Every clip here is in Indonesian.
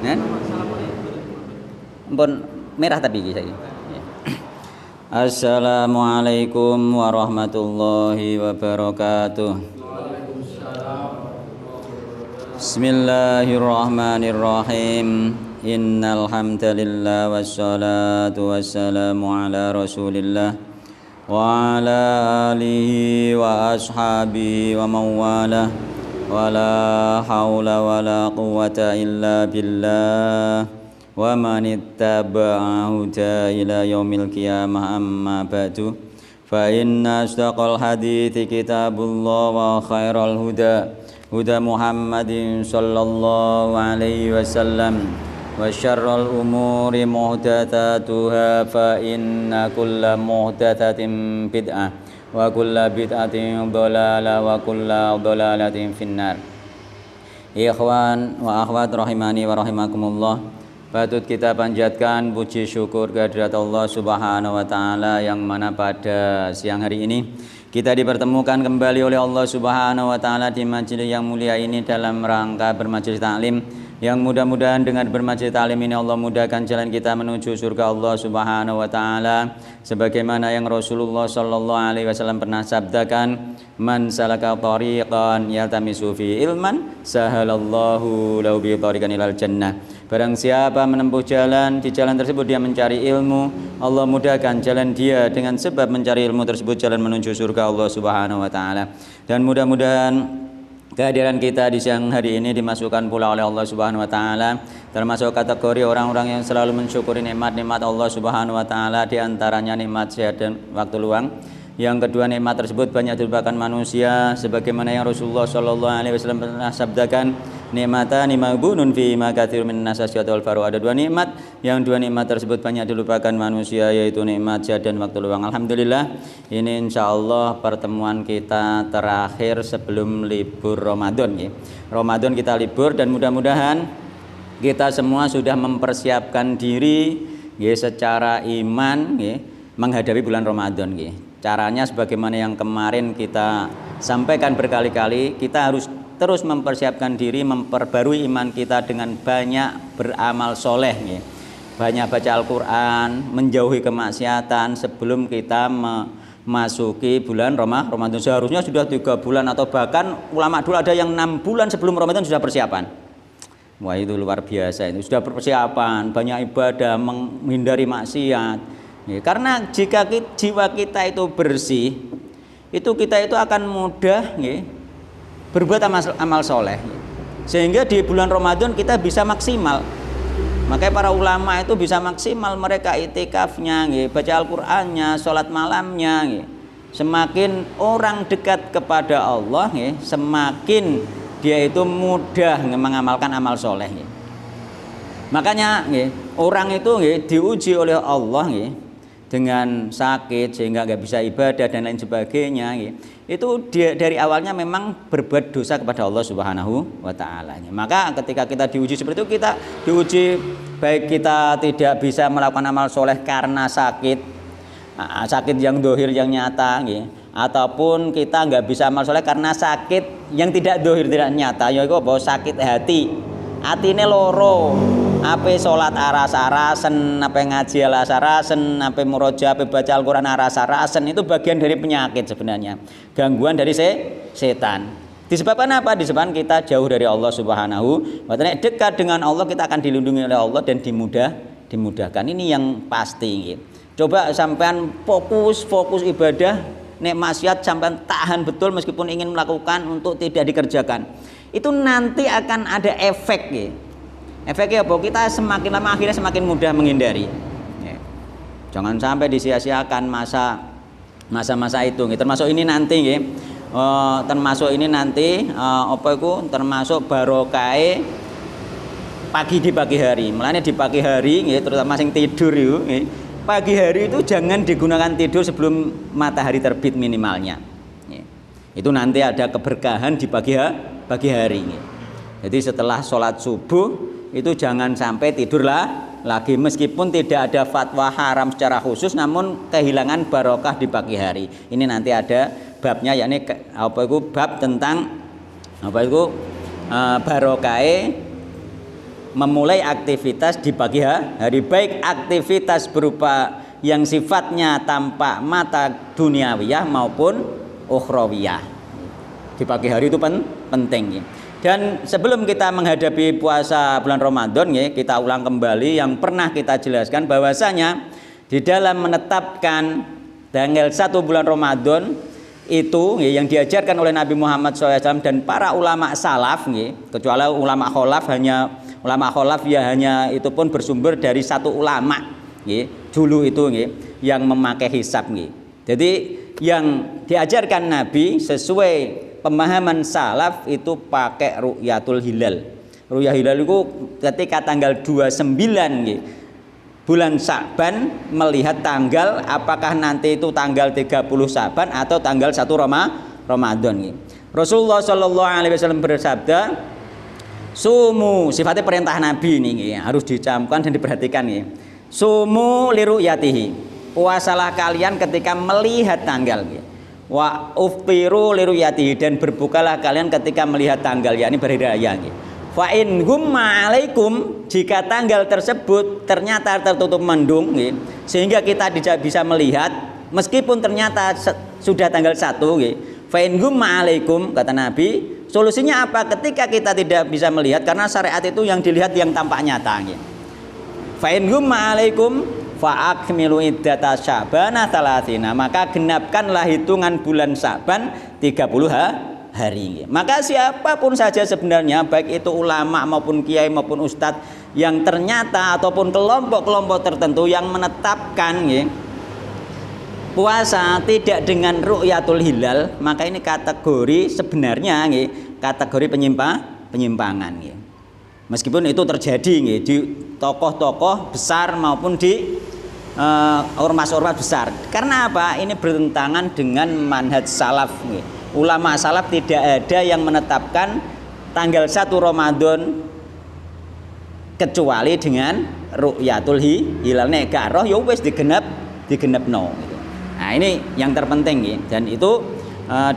Nah, pun merah tadi saya. Assalamualaikum warahmatullahi wabarakatuh. Bismillahirrahmanirrahim. Innal hamdalillah wassalatu wassalamu ala Rasulillah wa ala alihi wa ashabihi wa man walah. Wala haula wala quwwata illa billah wa man ittaba'a huda ila yaumil qiyamah amma ba'du fa inna asdaqal hadithi kitabullah wa khairal huda Muhammadin sallallahu alaihi wasallam wa syarrul umuri muhdatsatuha fa inna kulla muhdatsatin bid'ah wa kulla bid'atin dhalalah wa kulla dhalalatin finnar. Ikhwan wa akhwat rahimani wa rahimakumullah, patut kita panjatkan puji syukur kehadirat Allah Subhanahu wa taala yang mana pada siang hari ini kita dipertemukan kembali oleh Allah Subhanahu wa taala di majelis yang mulia ini dalam rangka bermajelis taklim, yang mudah-mudahan dengan bermajelis taklim ini Allah mudahkan jalan kita menuju surga Allah Subhanahu wa taala, sebagaimana yang Rasulullah sallallahu alaihi wasallam pernah sabdakan, man salaka tariqan yaltamisu fi ilman sahalallahu lahu bi tariqan ilal jannah. Barang siapa menempuh jalan, di jalan tersebut dia mencari ilmu, Allah mudahkan jalan dia dengan sebab mencari ilmu tersebut jalan menuju surga Allah Subhanahu wa taala. Dan mudah-mudahan kehadiran kita di siang hari ini dimasukkan pula oleh Allah Subhanahu wa taala termasuk kategori orang-orang yang selalu mensyukuri nikmat-nikmat Allah Subhanahu wa taala, di antaranya nikmat sehat dan waktu luang. Yang kedua, nikmat tersebut banyak dilupakan manusia, sebagaimana yang Rasulullah sallallahu alaihi wasallam pernah sabdakan, nikmatani maghbunun fi ma katsirun min nasasiat wal faru. Ada dua nikmat, yang dua nikmat tersebut banyak dilupakan manusia, yaitu nikmat sehat dan waktu luang. Alhamdulillah, ini insyaallah pertemuan kita terakhir sebelum libur Ramadan ya. Ramadan kita libur dan mudah-mudahan kita semua sudah mempersiapkan diri ya, secara iman ya, menghadapi bulan Ramadan ya. Caranya sebagaimana yang kemarin kita sampaikan berkali-kali, kita harus terus mempersiapkan diri, memperbarui iman kita dengan banyak beramal soleh ya. Banyak baca Al-Quran, menjauhi kemaksiatan sebelum kita memasuki bulan Ramadan. Seharusnya sudah 3 bulan atau bahkan ulama dulu ada yang 6 bulan sebelum Ramadan sudah persiapan. Wah, itu luar biasa, itu sudah persiapan, banyak ibadah, menghindari maksiat ya. Karena jika jiwa kita itu bersih, itu kita itu akan mudah ya, berbuat amal soleh ya. Sehingga di bulan Ramadan kita bisa maksimal. Makanya para ulama itu bisa maksimal, mereka itikafnya ya, baca Al-Qur'annya, sholat malamnya ya. Semakin orang dekat kepada Allah ya, semakin dia itu mudah mengamalkan amal soleh ya. Makanya ya, orang itu ya, diuji oleh Allah ya, dengan sakit sehingga nggak bisa ibadah dan lain sebagainya ya. Itu dia dari awalnya memang berbuat dosa kepada Allah Subhanahu wa taala. Maka ketika kita diuji seperti itu, kita diuji baik kita tidak bisa melakukan amal soleh karena sakit, sakit yang dohir yang nyata ya, ataupun kita nggak bisa amal soleh karena sakit yang tidak dohir tidak nyata, yaitu bahwa sakit hati, atine loro, ape sholat aras-arasen, ape ngaji aras-arasen, ape murojaah, ape baca Al-Quran aras-arasen, itu bagian dari penyakit sebenarnya, gangguan dari setan. Disebabkan apa? Disebabkan kita jauh dari Allah Subhanahu wa ta'ala. Dekat dengan Allah kita akan dilindungi oleh Allah dan dimudahkan. Ini yang pasti. Coba sampean fokus ibadah, nek maksiat sampean tahan betul meskipun ingin melakukan untuk tidak dikerjakan. Itu nanti akan ada efek ya. Efeknya apa? Kita semakin lama akhirnya semakin mudah menghindari ya. Jangan sampai disia-siakan masa-masa itu ya. Termasuk ini nanti ya. Termasuk ini nanti apa itu? Termasuk barokai di pagi hari. Mulanya di pagi hari ya, terutama sing tidur yuk ya. Pagi hari itu jangan digunakan tidur sebelum matahari terbit minimalnya ya. Itu nanti ada keberkahan di pagi hari ya. Jadi setelah sholat subuh itu jangan sampai tidurlah lagi, meskipun tidak ada fatwa haram secara khusus, namun kehilangan barokah di pagi hari. Ini nanti ada babnya, yakni apa itu bab tentang apa itu barokah memulai aktivitas di pagi hari, baik aktivitas berupa yang sifatnya tampak mata duniawiyah maupun ukhrawiyah. Di pagi hari itu penting. Dan sebelum kita menghadapi puasa bulan Ramadan, kita ulang kembali yang pernah kita jelaskan bahwasanya di dalam menetapkan tanggal 1 bulan Ramadan itu yang diajarkan oleh Nabi Muhammad SAW dan para ulama salaf, kecuali ulama kholaf, hanya itu pun bersumber dari satu ulama dulu itu yang memakai hisab. Jadi yang diajarkan Nabi sesuai pemahaman salaf itu pakai ru'yatul hilal. Ru'yah hilal itu ketika tanggal 29 bulan Sa'ban melihat tanggal apakah nanti itu tanggal 30 Sa'ban atau tanggal 1 Ramadan. Rasulullah Shallallahu Alaihi Wasallam bersabda, sumu, sifatnya perintah Nabi ini harus dicamkan dan diperhatikan. Sumu liru'yatihi, puasalah kalian ketika melihat tanggal. Wa uftiru liru'yatihi, dan berbukalah kalian ketika melihat tanggal, yakni berhari raya. Fa in gumma alaikum, jika tanggal tersebut ternyata tertutup mendung sehingga kita tidak bisa melihat meskipun ternyata sudah tanggal 1 fa in gumma alaikum, kata Nabi, solusinya apa ketika kita tidak bisa melihat? Karena syariat itu yang dilihat yang tampak nyata. Fa in gumma alaikum fa akmilu iddata sya'bana 30, maka genapkanlah hitungan bulan Sa'ban 30 hari. Maka siapapun saja sebenarnya, baik itu ulama maupun kiai maupun ustadz, yang ternyata ataupun kelompok-kelompok tertentu yang menetapkan puasa tidak dengan ru'yatul hilal, maka ini kategori sebenarnya kategori penyimpangan. Meskipun itu terjadi di tokoh-tokoh besar maupun di ormas-ormas besar. Karena apa? Ini bertentangan dengan manhaj salaf. Ulama salaf tidak ada yang menetapkan tanggal 1 Ramadan kecuali dengan ru'yatul hilal. Nek gak roh ya wis digenepno gitu. Nah, ini yang terpenting dan itu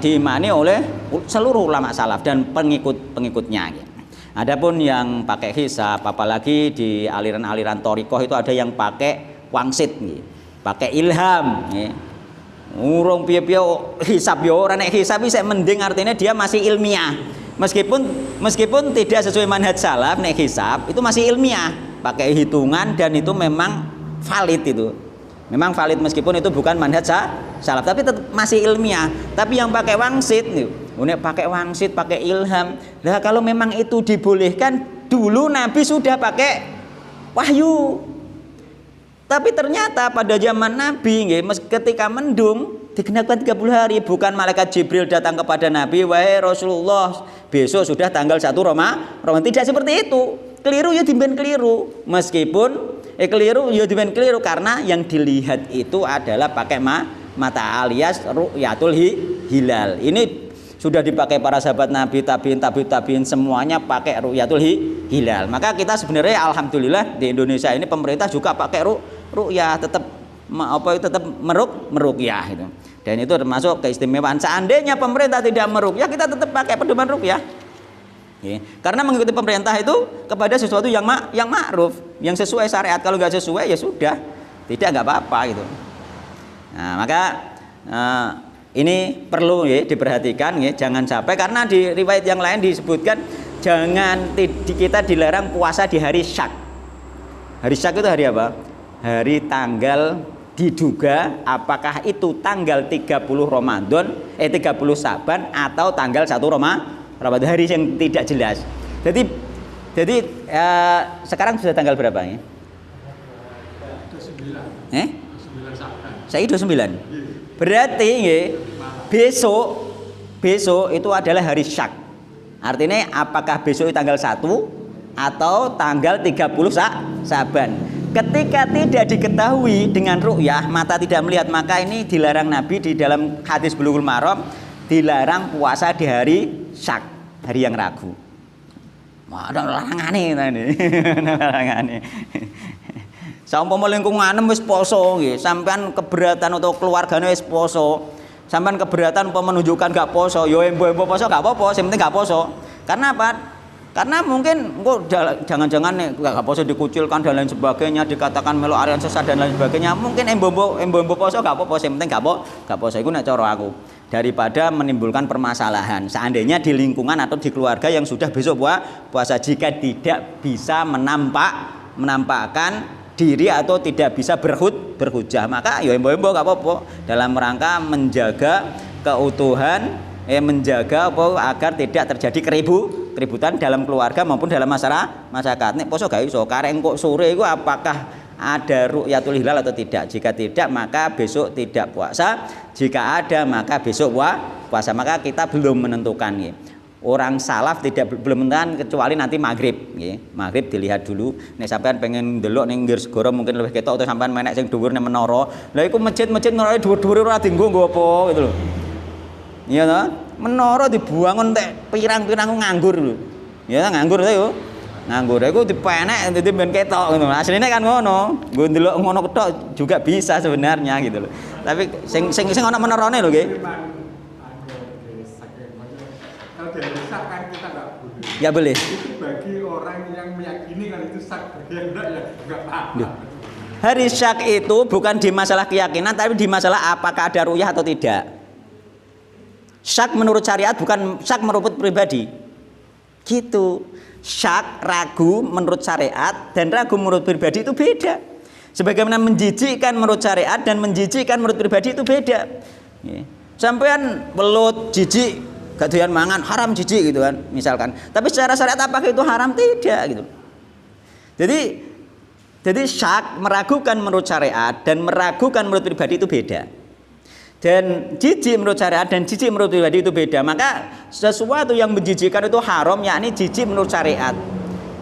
diimani oleh seluruh ulama salaf dan pengikut-pengikutnya. Adapun yang pakai hisab, apalagi di aliran-aliran thariqah itu ada yang pakai wangsit, pakai ilham. Urung piye-piye hisab yo ora, nek hisab iki mending, artinya dia masih ilmiah. Meskipun tidak sesuai manhaj salaf, nek hisab itu masih ilmiah, pakai hitungan dan itu memang valid itu. Memang valid meskipun itu bukan manhaj salaf, tapi tetap masih ilmiah. Tapi yang pakai wangsit nek pakai wangsit, pakai ilham. Lah kalau memang itu dibolehkan, dulu Nabi sudah pakai wahyu. Tapi ternyata pada zaman Nabi ketika mendung digenapkan 30 hari, bukan malaikat Jibril datang kepada Nabi, wahai Rasulullah besok sudah tanggal 1 Ramadan. Tidak seperti itu. Keliru ya dimben keliru. Meskipun keliru ya dimben keliru karena yang dilihat itu adalah pakai mata alias ru'yatul hilal. Ini sudah dipakai para sahabat Nabi, tabiin semuanya pakai ru'yatul hilal. Maka kita sebenarnya alhamdulillah di Indonesia ini pemerintah juga pakai ru'yah, tetap meruqyah itu. Dan itu termasuk keistimewaan. Seandainya pemerintah tidak meruqyah, kita tetap pakai pedoman ruqyah. Karena mengikuti pemerintah itu kepada sesuatu yang ma'ruf, yang sesuai syariat. Kalau nggak sesuai ya sudah, nggak apa-apa gitu. Nah, maka ini perlu diperhatikan, jangan sampai, karena di riwayat yang lain disebutkan kita dilarang puasa di hari syak. Hari syak itu hari apa? Hari tanggal diduga apakah itu tanggal 30 Ramadan 30 Sa'ban atau tanggal 1 Ramadan, hari yang tidak jelas. Jadi sekarang sudah tanggal berapa ya? 29. Saya 29. Berarti besok itu adalah hari syak. Artinya apakah besok tanggal 1 atau tanggal 30 Sa'ban. Ketika tidak diketahui dengan ru'yah, mata tidak melihat, maka ini dilarang Nabi di dalam hadis Bulughul Maram, dilarang puasa di hari syak, hari yang ragu. Ada larangane tadi. Larangane. Saumpama lingkunganem wis poso nggih, sampean keberatan atau keluargane wis poso, sampean keberatan umpama menunjukkan gak poso, yo embo-embo poso gak apa-apa, sing penting gak poso. Karena apa? Karena mungkin kok jangan-jangan nih nggak poso dikucilkan dan lain sebagainya, dikatakan melo aliran sesat dan lain sebagainya. Mungkin embo poso gak apa-apa, yang penting gak poso iku nek cara aku. Daripada menimbulkan permasalahan. Seandainya di lingkungan atau di keluarga yang sudah besok puasa, jika tidak bisa menampakkan diri atau tidak bisa berhujah, maka ya embo gak apa-apa dalam rangka menjaga keutuhan, menjaga agar tidak terjadi keributan dalam keluarga maupun dalam masyarakat. Nek poso gak iso, kareng kok sore itu apakah ada ru'yatul hilal atau tidak? Jika tidak, maka besok tidak puasa. Jika ada, maka besok puasa. Maka kita belum menentukan ya. Orang salaf belum menentukan kecuali nanti maghrib ya. Maghrib dilihat dulu. Nek sampean pengen ndelok ning nggir segara mungkin lebih ketok, atau sampean menek sing dhuwur ning menara. Lah iku masjid-masjid menara dhuwur-dhuwur ora dienggo nggo apa gitu lho. Iya toh? Menara dibangun tek pirang-pirang nganggur lho. Ya nganggur ta yo. Nganggur iku dipenek dadi ben ketok ngono. Asline kan ngono. Nggo ndelok ngono ketok juga bisa sebenarnya gitu loh. Tapi sing ana menerane lho nggih. Kalau dari sak kan kita enggak boleh. Ya boleh. Itu bagi orang yang meyakini kan itu sak, bagi yang enggak ya enggak apa-apa. Hari syak itu bukan di masalah keyakinan tapi di masalah apakah ada ruyah atau tidak. Syak menurut syariat bukan syak menurut pribadi. Gitu. Syak ragu menurut syariat dan ragu menurut pribadi itu beda. Sebagaimana menjijikkan menurut syariat dan menjijikkan menurut pribadi itu beda. Sampean belut jijik gak doyan mangan haram jijik gitu kan misalkan. Tapi secara syariat apakah itu haram? Tidak gitu. Jadi syak meragukan menurut syariat dan meragukan menurut pribadi itu beda. Dan jijik menurut syariat dan jijik menurut pribadi itu beda. Maka sesuatu yang menjijikkan itu haram, yakni jijik menurut syariat.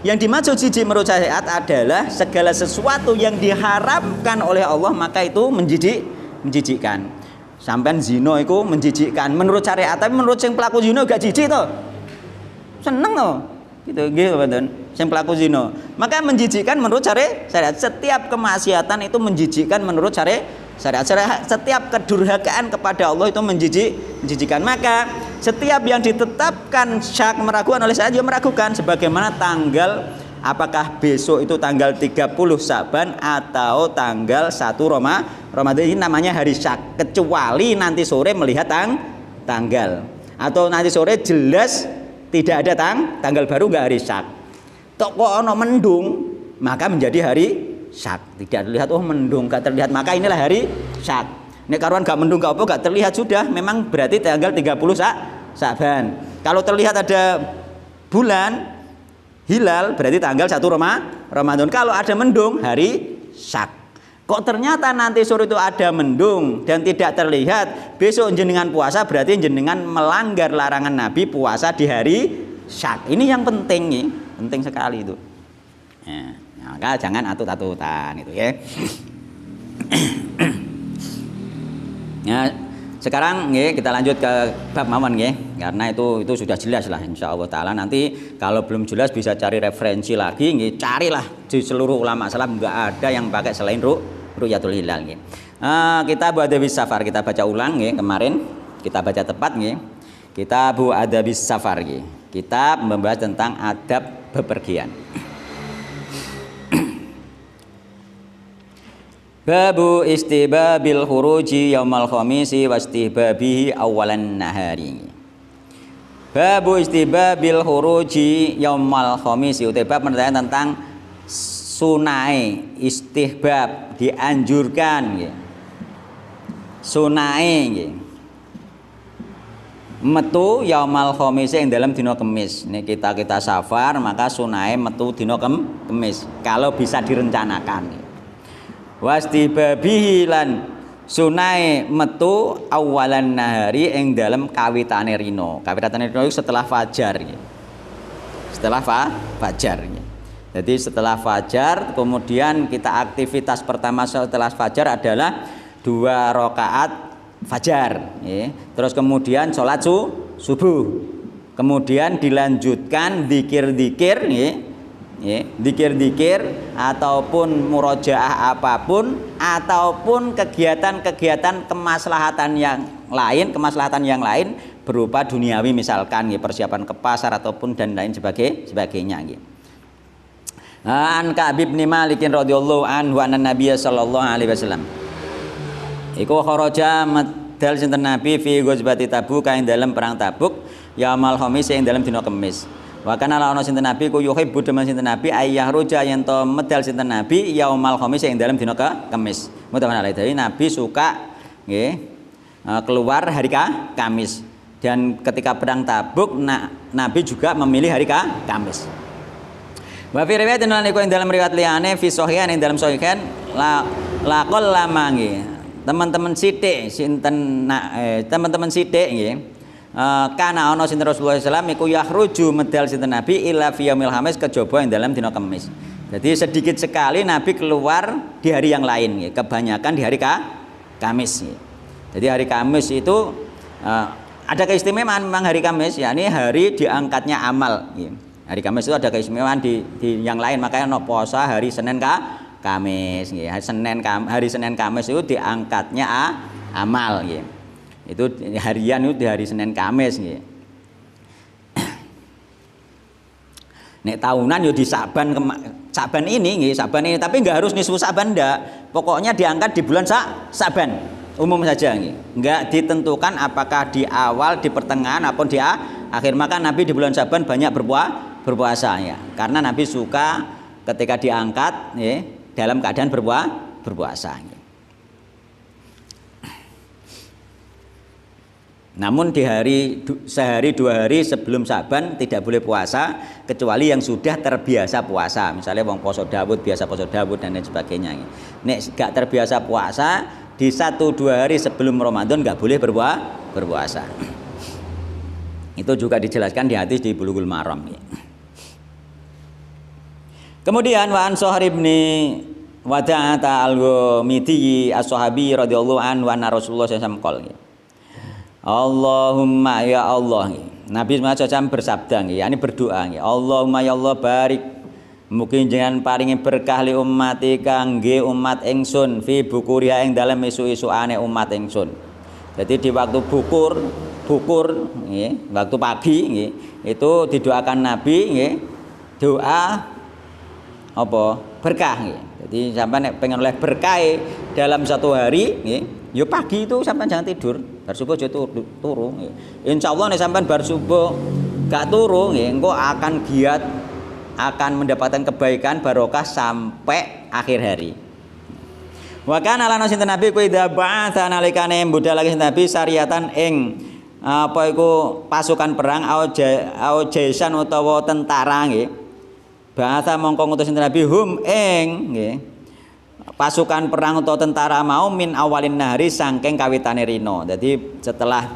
Yang dimaksud jijik menurut syariat adalah segala sesuatu yang diharamkan oleh Allah maka itu menjijikkan. Sampai zina itu menjijikkan menurut syariat, tapi menurut yang pelaku zina gak jijik toh. Seneng toh. Gitu betul. Yang pelaku zina. Maka menjijikkan menurut syariat. Setiap kemaksiatan itu menjijikkan menurut syariat. Setiap kedurhakaan kepada Allah itu menjijikkan. Maka setiap yang ditetapkan syak meragukan oleh syariat juga meragukan. Sebagaimana tanggal, apakah besok itu tanggal 30 Sa'ban atau tanggal 1 Ramadan, ini namanya hari syak. Kecuali nanti sore melihat tanggal, atau nanti sore jelas tidak ada tanggal baru, nggak hari syak. Tok kok ono mendung, maka menjadi hari syak. Tidak terlihat, oh mendung gak terlihat, maka inilah hari syak. Nek karuan gak mendung gak apa, gak terlihat sudah, memang berarti tanggal 30 Sa'ban. Kalau terlihat ada bulan hilal berarti tanggal 1 Ramadan. Kalau ada mendung hari syak. Kok ternyata nanti sore itu ada mendung dan tidak terlihat, besok jenengan puasa berarti jenengan melanggar larangan Nabi puasa di hari syak. Ini yang penting nih, penting sekali itu. Ya. Maka jangan atut-atutan itu ya. Ya, sekarang ya, kita lanjut ke bab mawon ya. Karena itu sudah jelas lah insyaallah taala. Nanti kalau belum jelas bisa cari referensi lagi ya, carilah di seluruh ulama salaf enggak ada yang pakai selain ru'yatul hilal ya. Kitab Adabis Safar kita baca ulang ya, kemarin kita baca tepat ya. Kitab Adabis Safar ya. Kitab membahas tentang adab bepergian. Babu istibabil khuruji yaumal khamisi wastihbabihi awalan nahari. Babu istibabil khuruji yaumal khamisi, bab menerangkan tentang sunai istihbab, dianjurkan ya. Sunai ya. Metu yaumal khamisi yang dalam dina Kemis. Ini kita safar maka sunai metu dina Kemis kalau bisa direncanakan. Wastibabihi lan sunai metu awalan nahari ing dalam kawitane rino. Kawitane rino setelah fajar. Setelah fajar. Jadi setelah fajar kemudian kita aktivitas pertama setelah fajar adalah 2 rakaat fajar. Terus kemudian sholat subuh. Kemudian dilanjutkan zikir-zikir zikir-zikir ataupun murojaah apapun ataupun kegiatan-kegiatan kemaslahatan yang lain berupa duniawi misalkan nggih, persiapan ke pasar ataupun dan lain sebagainya nggih. An Ka'ab bin Malik radhiyallahu anhu anna Nabiy sallallahu alaihi wasallam iku kharaja medal sinten Nabi fi ghazwati Tabuk ing dalam perang Tabuk yaumal khamis ing dalam dina Kamis. Wa kana la ana sinten Nabi ku yuhibbu demen sinten Nabi ayyah ruja yen to medal sinten Nabi yaumal khamis ing dalam dina Kamis. Mutamana alaihi Nabi suka nggih keluar hari Kamis. Dan ketika perang Tabuk Nabi juga memilih hari Kamis. Wa fi riwayatin lan iku ing dalam riwayat liyane fi sahihan ing dalam sahihan laqol lama nggih. Teman-teman sithik sinten teman-teman sithik nggih. Kana ana sinten Rasulullah sallallahu alaihi wasallam iku yakhruju medal sinten Nabi ila fi yaumil khamis kejaba ing dalam dina Kamis. Jadi sedikit sekali Nabi keluar di hari yang lain nggih. Kebanyakan di hari Kamis nggih. Jadi hari Kamis itu ada keistimewaan memang hari Kamis, yakni hari diangkatnya amal nggih. Hari Kamis itu ada keistimewaan di yang lain, makanya no puasa hari Senin Kamis nggih. Hari Senin Kamis itu diangkatnya amal nggih. Itu harian itu di hari Senin Kamis nggih. Nek tahunan yo di Saban ini nggih, Saban ini tapi enggak harus nisfu Saban ndak. Pokoknya diangkat di bulan Saban. Umum saja nggih. Enggak ditentukan apakah di awal, di pertengahan ataupun di akhir. Maka Nabi di bulan Saban banyak berpuasa ya. Karena Nabi suka ketika diangkat ya, dalam keadaan berpuasa ya. Namun di sehari 2 hari sebelum Saban tidak boleh puasa kecuali yang sudah terbiasa puasa. Misalnya wong poso Daud biasa poso Daud dan lain sebagainya. Nek gak terbiasa puasa di 1-2 hari sebelum Ramadan nggak boleh berpuasa. Itu juga dijelaskan di hadis di Bulughul Maram. Kemudian wa an Shahr bin Wada'ata al-Ghamidi as-Sahabi radhiyallahu anhu anna Rasulullah sallallahu alaihi wasallam Allahumma ya Allah. Nabi SAW bersabda yakni berdoa Allahumma ya Allah barik mungkin jangan paringi berkah li ummati kangge umat ingsun fi bukuriha ing dalem isu-isuane umat ingsun. Jadi di waktu bukur nggih, waktu pagi nggih, itu didoakan Nabi nggih, doa apa? Berkah nggih. Jadi sampai nek pengen oleh berkah dalam 1 hari nggih, ya pagi itu sampai jangan tidur. Bar subuh aja turu nggih. Insyaallah nek sampean bar subuh gak turu nggih, engko akan giat akan mendapatkan kebaikan barokah sampai akhir hari. Wa kana lan sinten Nabi ku idza ba'atha nalikane budal lagi Nabi syariatan ing apa iku pasukan perang au jaisan utawa tentara nggih. Ba'atha mongko ngutus sinten Nabi hum ing nggih. Pasukan perang atau tentara mau min awalin nahari saking kawitane rino. Jadi setelah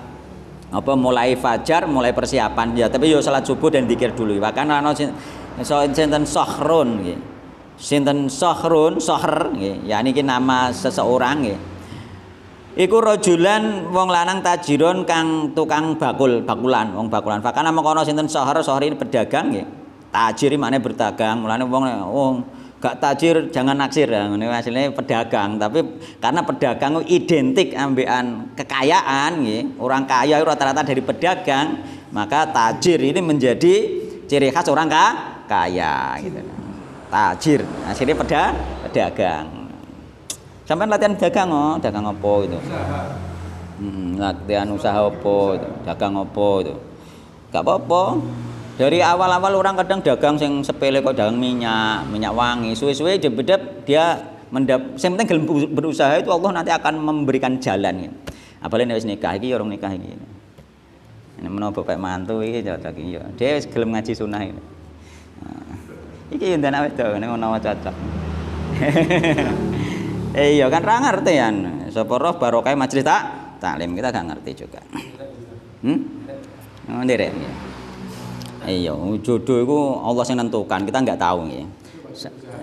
apa mulai fajar, mulai persiapan ya, tapi yo salat subuh dan zikir dulu. Bahkan ana sinten Sahrun nggih. Sinten Sahrun, Sahr nggih, yakni iki nama seseorang nggih. Iku rajulan wong lanang tajirun kang tukang bakulan, wong bakulan. Fakana mengkono sinten Sahr ini pedagang nggih. Tajir maknane berdagang, mulane wong gak tajir jangan naksir ya, ini hasilnya pedagang. Tapi karena pedagang itu identik ambekan kekayaan nggih. Orang kaya itu rata-rata dari pedagang, maka tajir ini menjadi ciri khas orang kaya gitu. Tajir hasilnya pedagang. Sampai latihan dagang dagang apa itu? Latihan usaha apa itu? Dagang apa itu? Gak apa-apa. Dari awal-awal orang kadang dagang yang sepele kok dagang minyak wangi. Suwe-suwe dia yang penting gelem berusaha itu Allah nanti akan memberikan jalan ya. Apalagi wis nikah iki orang nikah iki. Ini menawa bapak mantu iki cocok iki ya. Dia wis gelem ngaji sunah iki. Iki ndan awet to nek menawa cocok. Iya kan ra ngerti kan. Sapa roh barokah majelis taklim kita gak ngerti juga. Nderek ya. Iya, jodoh itu Allah yang nentukan, kita nggak tahu ya.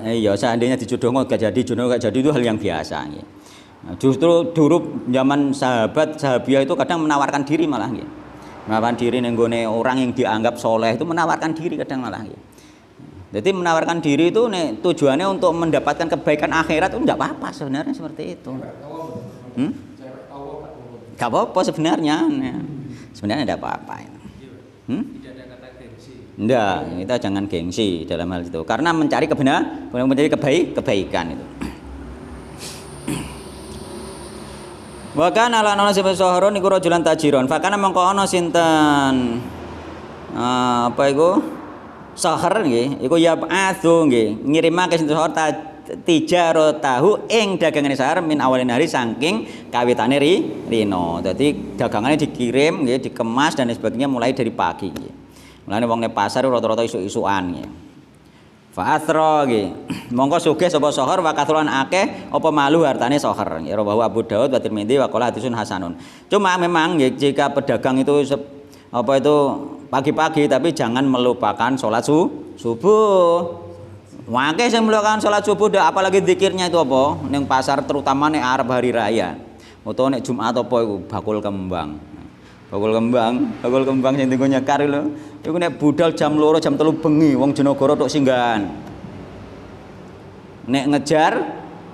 Iya, seandainya dijodoh gak jadi itu hal yang biasa ya. Justru dulu zaman sahabiah itu kadang menawarkan diri malah ya. Menawarkan diri nenggone orang yang dianggap soleh itu menawarkan diri kadang malah ya. Jadi menawarkan diri itu tujuannya untuk mendapatkan kebaikan akhirat itu enggak apa-apa sebenarnya seperti itu. Gak apa-apa sebenarnya. Sebenarnya tidak apa-apa itu. Tidak ada kata gengsi. Enggak, kita jangan gengsi dalam hal itu. Karena mencari kebenaran, mencari kebaikan itu. Wa kana lan ana sapa saharon iku rajulan tajiron. Fa kana mengko ana sinten apa iku? Sahar nggih, iku ya adu nggih, ngirimake sinten sahar tijaro tahu ing dagangane sahar min awalin hari saking kawitane rino. Dadi dagangane dikirim nggih, dikemas dan sebagainya mulai dari pagi nggih. Mulane wong ning pasar rata-rata isuk-isukan nggih. Fa athra nggih. Mongko sugih sapa sahar wa kathuran akeh apa malu hartane sahar. Ya rawahu Abu Daud wa Tirmidzi wa qala hadisun hasanun. Cuma memang nggih jika pedagang itu apa itu pagi-pagi tapi jangan melupakan sholat subuh. Wakil sing melupakan sholat subuh apalagi zikirnya itu apa? Ning pasar terutama nek arep hari raya. Utawa nek Jumat apa iku bakul kembang. Bakul kembang sing dienggo nyekar lho. Iku nek budal jam 2 jam 3 bengi wong Jenagara tok singgahan. Nek ngejar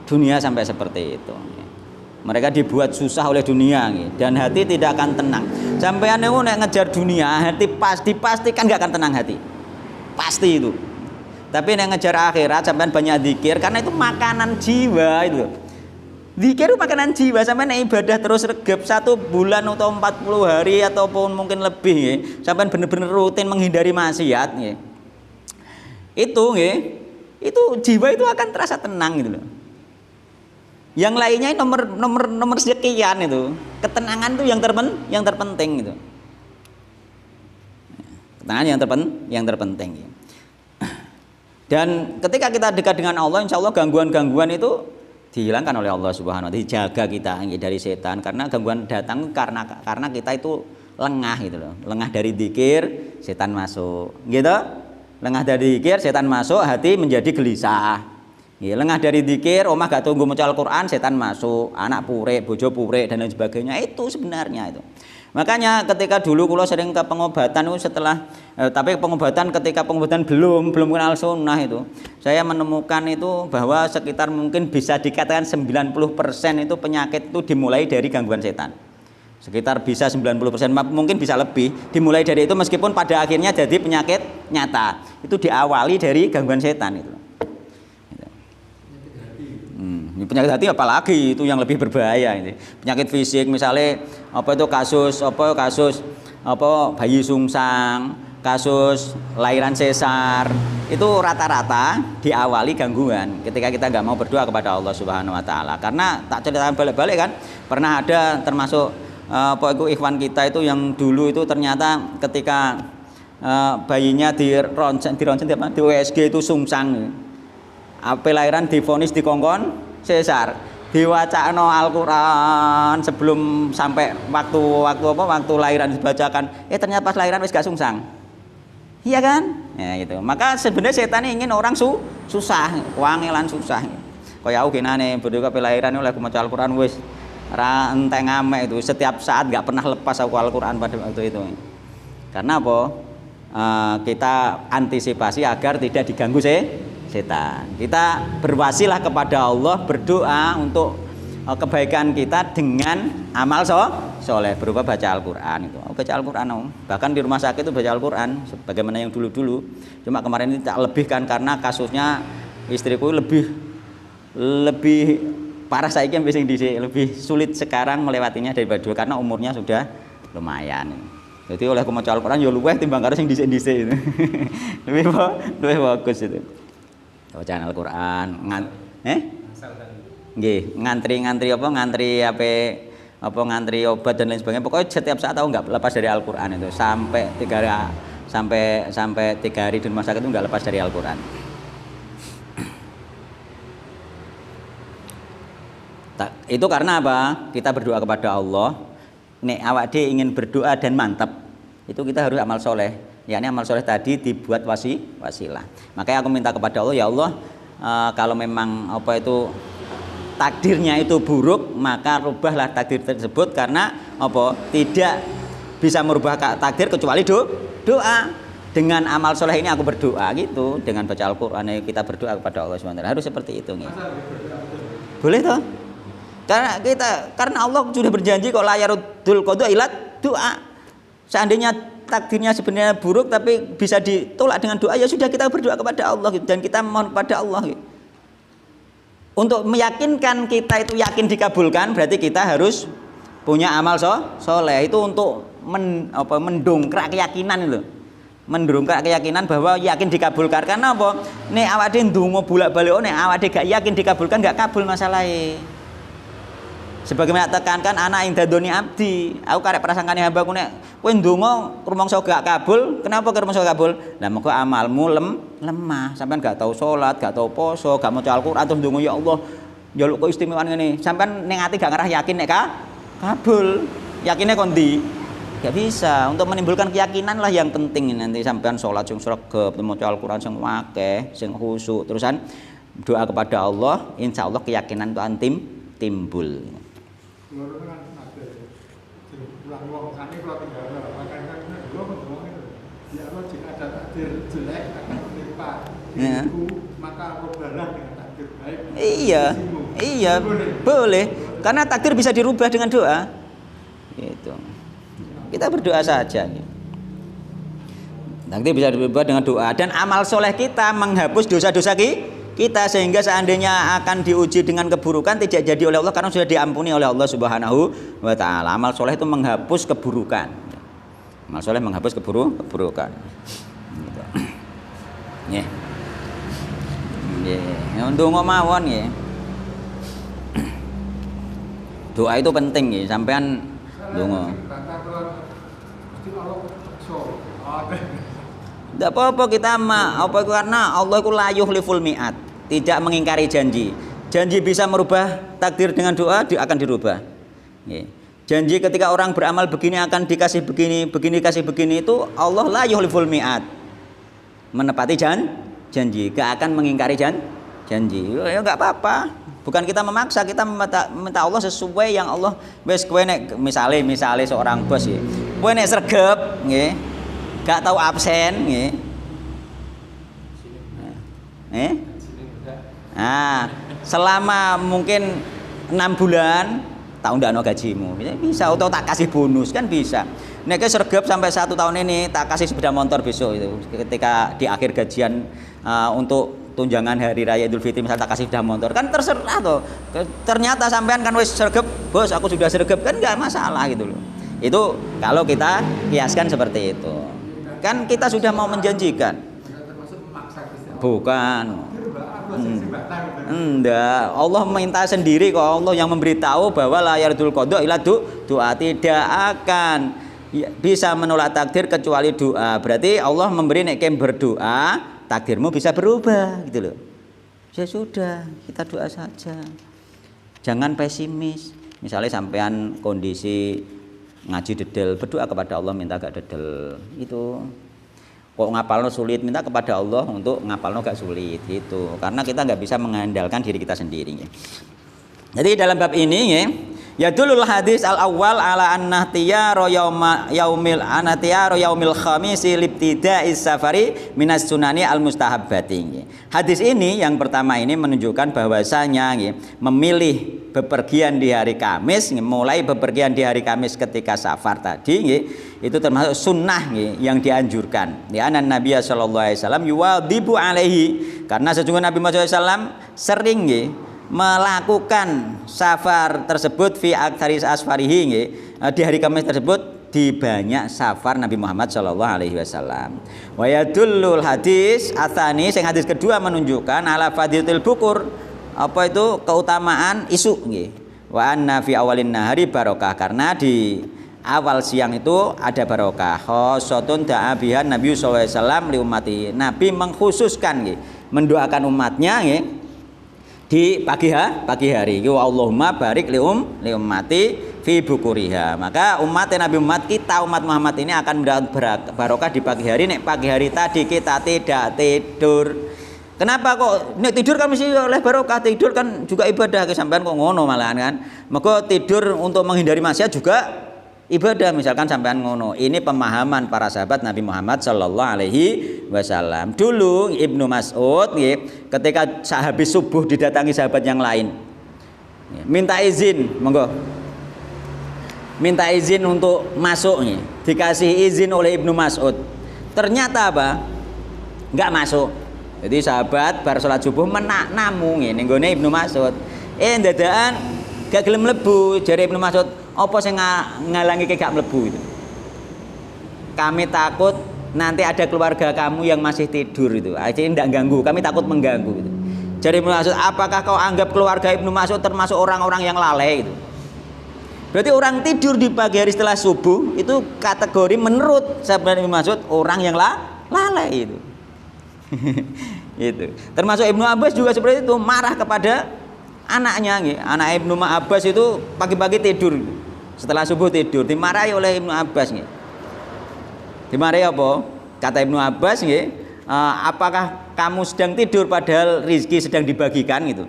dunia sampai seperti itu. Mereka dibuat susah oleh dunia dan hati tidak akan tenang. Sampeyan niku nek ngejar dunia, hati pastikan enggak akan tenang hati. Pasti itu. Tapi nek ngejar akhirat sampean banyak zikir karena itu makanan jiwa itu. Zikir itu makanan jiwa, sampean nek ibadah terus regep 1 bulan atau 40 hari ataupun mungkin lebih nggih. Sampean bener-bener rutin menghindari maksiat nggih. Itu nggih, itu jiwa itu akan terasa tenang gitu loh. Yang lainnya nomor sekian itu. Ketenangan itu yang terpenting gitu. Ketenangan yang terpenting. Dan ketika kita dekat dengan Allah, insya Allah gangguan-gangguan itu dihilangkan oleh Allah Subhanahu wa taala, dijaga kita dari setan karena gangguan datang karena kita itu lengah gitu loh. Lengah dari zikir, setan masuk. Gitu. Lengah dari zikir, setan masuk, hati menjadi gelisah. Ya, lengah dari zikir, omah gak tunggu maca Al-Qur'an, setan masuk, anak purek, bojo purek dan lain sebagainya. Itu sebenarnya itu. Makanya ketika dulu kula sering ke pengobatan itu setelah tapi ketika pengobatan belum kenal sunnah itu, saya menemukan itu bahwa sekitar mungkin bisa dikatakan 90% itu penyakit itu dimulai dari gangguan setan. Sekitar bisa 90%, mungkin bisa lebih, dimulai dari itu meskipun pada akhirnya jadi penyakit nyata. Itu diawali dari gangguan setan itu. Penyakit hati apalagi itu yang lebih berbahaya ini. Penyakit fisik misalnya kasus bayi sungsang, kasus lahiran sesar, itu rata-rata diawali gangguan ketika kita nggak mau berdoa kepada Allah Subhanahu wa taala. Karena tak ceritakan balik-balik kan, pernah ada termasuk ikhwan kita itu yang dulu itu ternyata ketika bayinya di USG itu sungsang. Apa lahiran divonis dikongkon sesar, diwacano Al-Qur'an sebelum sampai waktu lahiran dibacakan, ternyata pas lahiran wis gak sungsang. Iya kan? Ya gitu. Maka sebenarnya setan ingin orang susah, wangelan susah. Kaya aku genane berdoa pe lahiran oleh maca Al-Qur'an wis ra enteng ame itu, setiap saat gak pernah lepas aku Al-Qur'an pada waktu itu. Karena apa? Kita antisipasi agar tidak diganggu setan. Kita berwasilah kepada Allah, berdoa untuk kebaikan kita dengan amal soleh berupa baca Al-Qur'an itu. Baca Al-Qur'an, bahkan di rumah sakit itu baca Al-Qur'an sebagaimana yang dulu-dulu. Cuma kemarin ini tak lebihkan karena kasusnya istriku lebih parah saiki yang lebih sulit sekarang melewatinya daripada dulu karena umurnya sudah lumayan. Jadi oleh maca Al-Qur'an ya luweh timbang karo sing dhisik-dhisik itu. lebih bagus itu. Bacaan Al-Qur'an ngantri obat dan lain sebagainya. Pokoknya setiap saat aku nggak lepas dari Al-Qur'an itu sampai 3 hari di rumah sakit itu nggak lepas dari Al-Qur'an. Itu karena apa? Kita berdoa kepada Allah. Nek awak dhewe ingin berdoa dan mantap, itu kita harus amal soleh. Yakni amal soleh tadi dibuat wasilah. Makanya aku minta kepada Allah, ya Allah, kalau memang takdirnya itu buruk, maka rubahlah takdir tersebut karena tidak bisa merubah takdir kecuali doa. Dengan amal soleh ini aku berdoa gitu, dengan baca Al-Qur'an kita berdoa kepada Allah SWT. Harus seperti itu nih. Boleh toh? Karena Allah sudah berjanji kok la yarudul qada ila doa. Seandainya takdirnya sebenarnya buruk tapi bisa ditolak dengan doa, ya sudah kita berdoa kepada Allah gitu, dan kita mohon kepada Allah gitu. Untuk meyakinkan kita itu yakin dikabulkan, berarti kita harus punya amal soleh. Itu untuk mendongkrak keyakinan itu. Mendongkrak keyakinan bahwa yakin dikabulkan. Karena apa? Nek awake ndonga bolak-balik nek awake gak yakin dikabulkan, gak kabul masalahnya. Sebagaimana tekankan anak indadoni abdi, aku karek prasangkane hambaku nek kowe ndonga rumangsa gak kabul, kenapa ke rumangsa kabul? Lah mergo amalmu lemah, sampean gak tahu salat, gak tahu poso, gak maca Al-Qur'an terus ndonga ya Allah, njaluk keistimewaan ngene. Sampean ning ati gak ngarah yakin nek kabul. Yakinnya kondi? Gak bisa. Untuk menimbulkan keyakinan lah yang penting. Nanti sampean salat sing sregep, maca Al-Qur'an sing akeh, sing khusyuk, terusan doa kepada Allah, insyaallah keyakinan itu timbul. Loro kan ada pulang wong sane kula tinggal makanya kula ngomong itu ya Allah jika ada takdir jelek akan menimpa diriku maka aku berharap dengan takdir baik. Iya boleh karena takdir bisa dirubah dengan doa gitu. Kita berdoa saja gitu. Takdir bisa dirubah dengan doa, dan amal soleh kita menghapus dosa-dosa kita, sehingga seandainya akan diuji dengan keburukan tidak jadi oleh Allah karena sudah diampuni oleh Allah Subhanahu wa taala. Amal soleh itu menghapus keburukan. Amal soleh menghapus keburukan. Gitu. Nggih. Nggih, ndonga mawon nggih. Doa itu penting nggih, sampean ndonga. Tidak apa-apa kita karena Allah itu la yukhliful mi'at, tidak mengingkari janji. Janji bisa merubah takdir dengan doa, akan dirubah. Janji ketika orang beramal begini akan dikasih begini dikasih begini, itu Allah la yukhliful mi'at, menepati janji, gak akan mengingkari janji. Ya nggak apa-apa, bukan kita memaksa, kita minta Allah sesuai yang Allah wis kowe nek misale seorang bos ya. Kowe nek sregep nggih, gak tahu absen nggih. Selama mungkin 6 bulan tak ndakno gajimu. Bisa atau tak kasih bonus kan bisa. Nek sregep sampai 1 tahun ini tak kasih sepeda motor besok itu. Ketika di akhir gajian untuk tunjangan hari raya Idul Fitri misal tak kasih sepeda motor kan terserah toh. Ternyata sampean kan wis sregep, bos aku sudah sregep, kan enggak masalah gitu loh. Itu kalau kita kiaskan seperti itu. Kan kita sudah mau menjanjikan. Bukan. Enggak, Allah minta sendiri kok, Allah yang memberitahu bahwa la yardul qada ila doa, tidak akan bisa menolak takdir kecuali doa. Berarti Allah memberi nek berdoa, takdirmu bisa berubah gitu loh. Ya sudah, kita doa saja. Jangan pesimis. Misalnya sampean kondisi ngaji dedel, berdoa kepada Allah minta gak dedel. Itu kok ngapalno sulit, minta kepada Allah untuk ngapalno gak sulit gitu. Karena kita nggak bisa mengandalkan diri kita sendiri. Jadi dalam bab ini ya dulul hadis al awal ala annatiyaro yaumil khamisi libtida'is safari minas sunani al mustahabbati. Hadis ini yang pertama ini menunjukkan bahwasanya memilih bepergian di hari Kamis, mulai bepergian di hari Kamis ketika safar tadi itu termasuk sunnah yang dianjurkan. Ya Nabi sallallahu alaihi wasallam yuwadibu alaihi, karena sesungguhnya Nabi Muhammad SAW sering melakukan safar tersebut fi aktsari asfarihi, di hari Kamis tersebut di banyak safar Nabi Muhammad sallallahu alaihi wasallam. Wa yadullul hadis atsani, sing hadis kedua menunjukkan ala fadilatul bukur, apa itu keutamaan isu nggih. Wa anna fi awalin nahari barokah, karena di awal siang itu ada barokah. Khossatun da'a bihan Nabi sallallahu alaihi wasallam li ummati. Nabi mengkhususkan nggih, mendoakan umatnya nggih di pagi hari. Allahumma barik li ummati fi bukuriha. Maka Nabi Muhammad, kita umat Muhammad ini akan mendapat barokah di pagi hari. Nek pagi hari tadi kita tidak tidur. Kenapa kok nek tidur kan mesti oleh barokah, tidur kan juga ibadah, kesampean kok ngono malahan kan. Maka tidur untuk menghindari maksiat juga ibadah, misalkan sampean ngono. Ini pemahaman para sahabat Nabi Muhammad sallallahu alaihi wasallam. Dulu Ibnu Mas'ud ketika habis subuh didatangi sahabat yang lain, minta izin, monggo minta izin untuk masuk nih, dikasih izin oleh Ibnu Mas'ud. Ternyata apa? Enggak masuk. Jadi sahabat bar salat subuh namu ngene nggone Ibnu Mas'ud. Dadakan gak gelem mlebu, jare Ibnu Mas'ud, apa sing ngalangi ke gak mlebu itu? Kami takut nanti ada keluarga kamu yang masih tidur itu. Akhirnya tidak ganggu, kami takut mengganggu itu. Jadi Ibnu Mas'ud, apakah kau anggap keluarga Ibnu Mas'ud termasuk orang-orang yang lalai itu? Berarti orang tidur di pagi hari setelah subuh itu kategori menurut sahabat Ibnu Mas'ud orang yang lalai itu. Itu. Termasuk Ibnu Abbas juga seperti itu, marah kepada anaknya nih. Anak Ibnu Abbas itu pagi-pagi tidur. Setelah subuh tidur, dimarahi oleh Ibnu Abbas nih. Dimarahi apa? Kata Ibnu Abbas nih, apakah kamu sedang tidur padahal rizki sedang dibagikan gitu.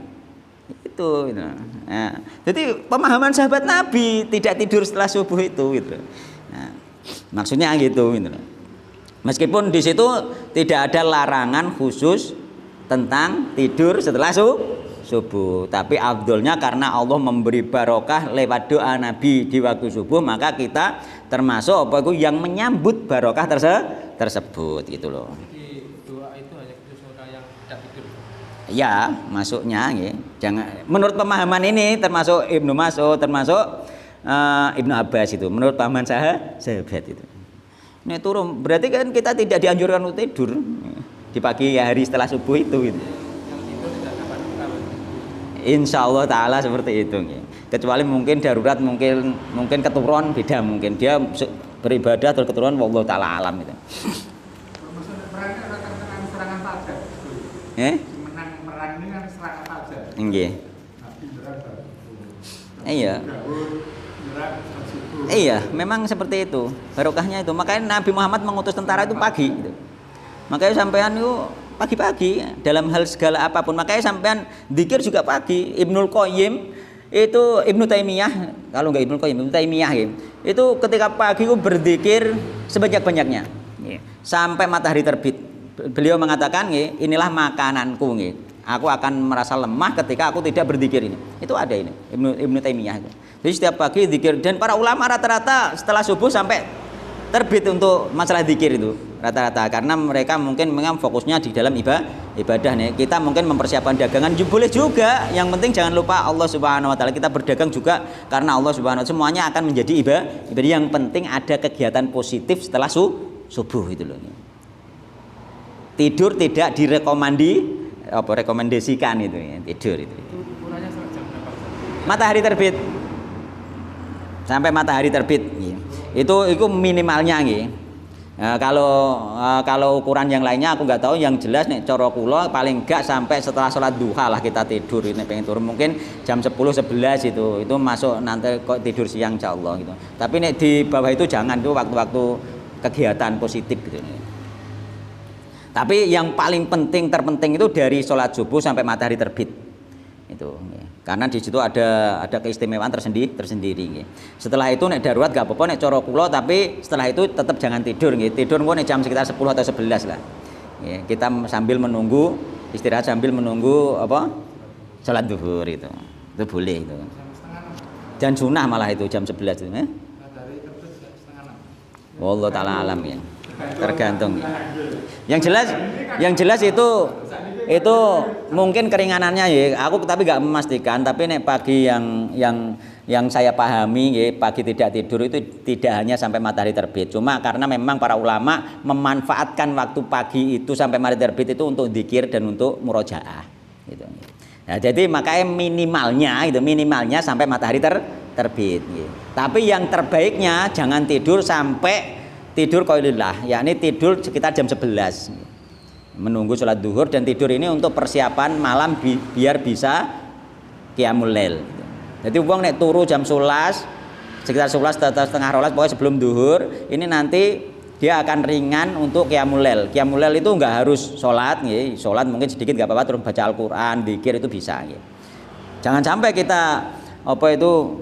Itu gitu. Nah, jadi pemahaman sahabat Nabi tidak tidur setelah subuh itu gitu. Nah, maksudnya gitu gitu. Meskipun di situ tidak ada larangan khusus tentang tidur setelah subuh, tapi afdolnya karena Allah memberi barokah lewat doa Nabi di waktu subuh, maka kita termasuk apa itu yang menyambut barokah tersebut gitu loh. Doa itu hanya khusus orang yang tidak tidur. Ya, masuknya ya. Jangan menurut pemahaman ini termasuk Ibnu Mas'ud, termasuk Ibnu Abbas itu. Menurut pemahaman sahabat itu. Ini turun berarti kan kita tidak dianjurkan untuk tidur di pagi hari setelah subuh itu gitu. Yang tidur tidak dapat buka. Insya Allah Ta'ala seperti itu ya. Kecuali mungkin darurat, mungkin keturun beda, mungkin dia beribadah terus keturun, wallahu ta'ala alam itu. Maksudnya perang ini akan serangan fajar. Menang perang ini kan serangan fajar. Nggih. Nabi nyerang baru. Iya. Nyerang subuh. Iya, memang seperti itu. Barokahnya itu. Makanya Nabi Muhammad mengutus tentara itu pagi gitu. Makanya sampean itu pagi-pagi dalam hal segala apapun. Makanya sampean zikir juga pagi. Ibnul Qayyim itu Ibnu Taimiyah, kalau enggak Ibnu Qayyim, Ibnu Taimiyah ya. Itu ketika pagi itu berzikir sebanyak-banyaknya. Sampai matahari terbit. Beliau mengatakan, inilah makananku nggih. Aku akan merasa lemah ketika aku tidak berzikir ini. Itu ada ini Ibnu Taimiyah itu. Jadi setiap pagi zikir, dan para ulama rata-rata setelah subuh sampai terbit untuk masalah zikir itu rata-rata, karena mereka mungkin memang fokusnya di dalam ibadah nih. Kita mungkin mempersiapkan dagangan boleh juga, yang penting jangan lupa Allah Subhanahu wa taala. Kita berdagang juga karena Allah Subhanahu wa taala, semuanya akan menjadi ibadah. Yang penting ada kegiatan positif setelah subuh itu loh. Tidur tidak rekomendasikan itu ya, tidur itu. Itu ukurannya jam berapa? Matahari terbit. Sampai matahari terbit itu minimalnya nggih. Kalau ukuran yang lainnya aku nggak tahu, yang jelas nih coro kula paling enggak sampai setelah sholat duha lah kita tidur. Ini pengen turun mungkin jam 10-11 itu masuk, nanti kok tidur siang insyaallah gitu. Tapi nih di bawah itu jangan, itu waktu-waktu kegiatan positif gitu. Tapi yang paling terpenting itu dari sholat subuh sampai matahari terbit itu. Karena di situ ada keistimewaan tersendiri. Setelah itu nek darurat gak apa-apa nek cara kula, tapi setelah itu tetap jangan tidur nggih. Tidur engko nek jam sekitar 10 atau 11 lah. Kita sambil menunggu, istirahat sambil menunggu apa? Salat zuhur itu. Itu boleh itu. Dan sunnah malah itu jam 11 itu, Dari terbit setengah 6. Wallahu taala alam ya. Tergantung ya. Yang jelas itu mungkin keringanannya ya. Aku tapi nggak memastikan. Tapi nek pagi yang saya pahami ya, pagi tidak tidur itu tidak hanya sampai matahari terbit. Cuma karena memang para ulama memanfaatkan waktu pagi itu sampai matahari terbit itu untuk zikir dan untuk murojaah. Gitu. Nah, jadi makanya minimalnya sampai matahari terbit. Gitu. Tapi yang terbaiknya jangan tidur sampai tidur qailillah, yakni tidur sekitar jam 11. Menunggu sholat duhur, dan tidur ini untuk persiapan malam biar bisa qiyamul lail. Jadi wong nek turu jam 11 sekitar 11 atau setengah 12 pokoknya sebelum duhur, ini nanti dia akan ringan untuk qiyamul lail. Qiyamul lail itu enggak harus sholat, nggih. Sholat mungkin sedikit enggak apa-apa, terus baca Al-Qur'an, zikir itu bisa nggih. Jangan sampai kita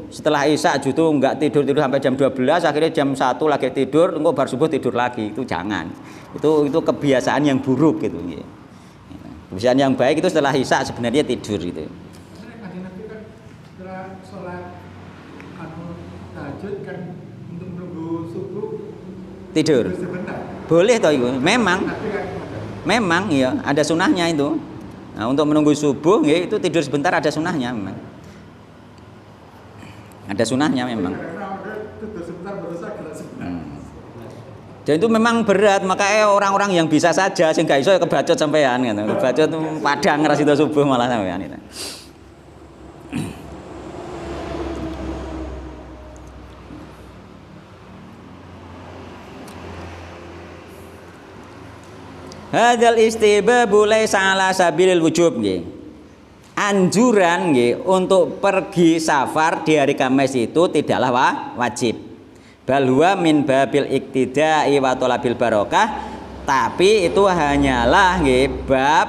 setelah isya justru enggak tidur sampai jam 12, akhirnya jam 1 lagi tidur, engko bar subuh tidur lagi. Itu jangan. Itu kebiasaan yang buruk gitu. Kebiasaan yang baik itu setelah isya sebenarnya tidur gitu. Nabi kan setelah sholat tahajud kan untuk menunggu subuh Tidur. sebentar. Boleh toh itu. Memang Tapi kan memang ya ada sunahnya itu. Nah, untuk menunggu subuh ya, itu tidur sebentar ada sunahnya memang. Ada sunahnya memang. karena udah tidur sebentar baru gerak sebentar. Dan itu memang berat, makanya orang-orang yang bisa saja sing gak iso ya kebacot sampean gitu. Kebacot padang ras itu subuh malah sampean itu. Hadzal istibabu laisa ala sabilil wujub nggih. Anjuran nggih untuk pergi safar di hari Kamis itu tidaklah wajib. Bal huwa min babil iktida'i wa talabil barokah, tapi itu hanyalah nggih bab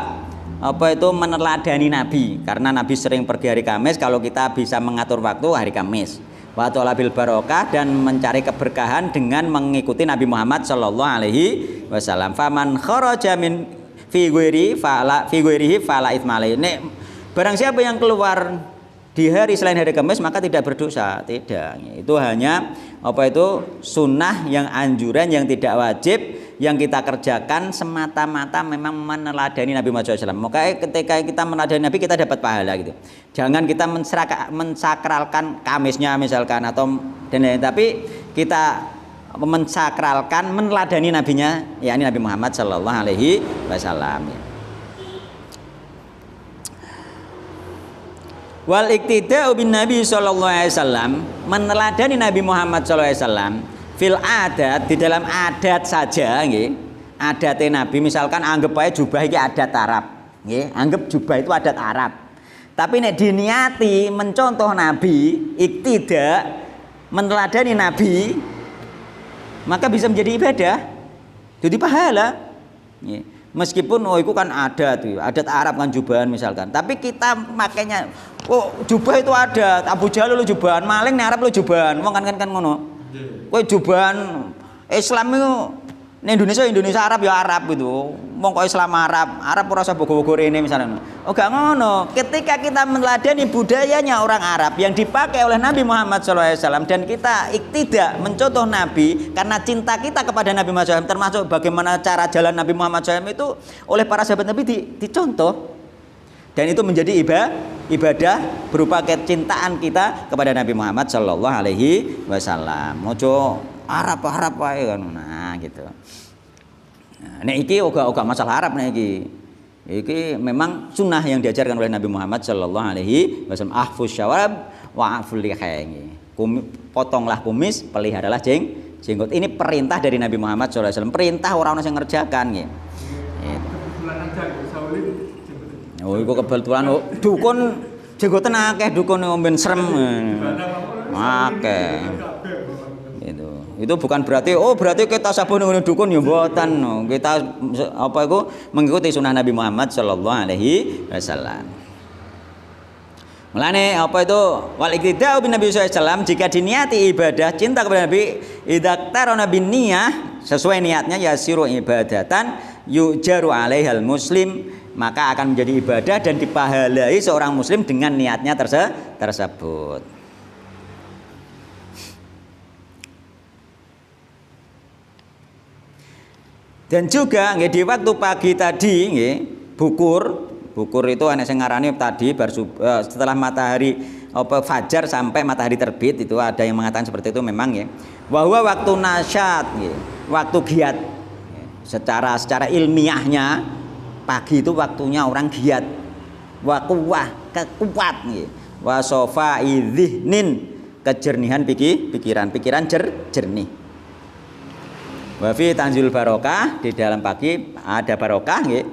apa itu meneladani Nabi, karena Nabi sering pergi hari Kamis, kalau kita bisa mengatur waktu hari Kamis. Wa talabil barokah, dan mencari keberkahan dengan mengikuti Nabi Muhammad sallallahu alaihi wasallam. Faman kharaja min fi ghairihi fala itsma alaihi. Barang siapa yang keluar di hari selain hari Kamis maka tidak berdosa, tidak. Itu hanya apa itu sunnah yang anjuran yang tidak wajib, yang kita kerjakan semata-mata memang meneladani Nabi Muhammad SAW. Makanya ketika kita meneladani Nabi kita dapat pahala gitu. Jangan kita mensakralkan Kamisnya misalkan atau dan lain, tapi kita mensakralkan meneladani nabinya, yakni Nabi Muhammad sallallahu alaihi wasallam. Wal iktida'u bin Nabi sallallahu alaihi wasallam, meneladani Nabi Muhammad sallallahu alaihi wasallam fil adat, di dalam adat saja nggih. Adatnya Nabi misalkan anggap aja jubah iki adat Arab, nggih. Anggap jubah itu adat Arab. Tapi nek diniati mencontoh Nabi, iktida, meneladani Nabi, maka bisa menjadi ibadah, jadi pahala. Meskipun itu kan adat Arab kan jubahan misalkan, tapi kita makanya jubah itu adat. Abu Jahal lu jubahan, maling nih Arab lu jubahan, wong kan ngono. Kowe jubahan Islam itu Indonesia Arab ya Arab gitu. Wong kok Islam Arab ora usah bogo-bogo rene misalnya. Oh gak ngono. Ketika kita meneladani budayanya orang Arab yang dipakai oleh Nabi Muhammad SAW dan kita iktidak mencontoh Nabi karena cinta kita kepada Nabi Muhammad SAW, termasuk bagaimana cara jalan Nabi Muhammad SAW itu oleh para sahabat Nabi dicontoh, dan itu menjadi ibadah berupa kecintaan kita kepada Nabi Muhammad Sallallahu Alaihi Wasallam. Mojo Arab wae kan, nah gitu. Nah, iki uga masalah Arab nih iki memang sunnah yang diajarkan oleh Nabi Muhammad Sallallahu Alaihi Wasallam. Ahfuz syawab wa aful lihayi. Potonglah kumis, peliharalah jenggot. Ini perintah dari Nabi Muhammad Sallallahu Alaihi Wasallam. Perintah orang yang ngerjakan gitu. Kebetulan aja Saulin jenggot. Oh, iku kebetulan dukun jenggoten akeh, dukun omben srem. Akeh. Itu bukan berarti kita sabun ngono dukun ya mboten. Kita apa itu mengikuti sunnah Nabi Muhammad sallallahu alaihi wasallam. Mulane apa itu wal iktida'u bin Nabi sallallahu alaihi wasallam, jika diniati ibadah cinta kepada Nabi, idzaktara bin niyah, sesuai niatnya yasiru ibadatan yujaru alaihal muslim, maka akan menjadi ibadah dan dipahalai seorang muslim dengan niatnya tersebut. Dan juga nggih di waktu pagi tadi nggih bukur itu ana sing ngarani tadi setelah matahari fajar sampai matahari terbit, itu ada yang mengatakan seperti itu memang ya. Bahwa waktu nasyat nggih, waktu giat. Secara ilmiahnya pagi itu waktunya orang giat. Wa quwwah, kekuat nggih. Wa safai dzihnin, kejernihan pikiran jernih. Wa fi tanzil barokah, di dalam pagi ada barokah nggih.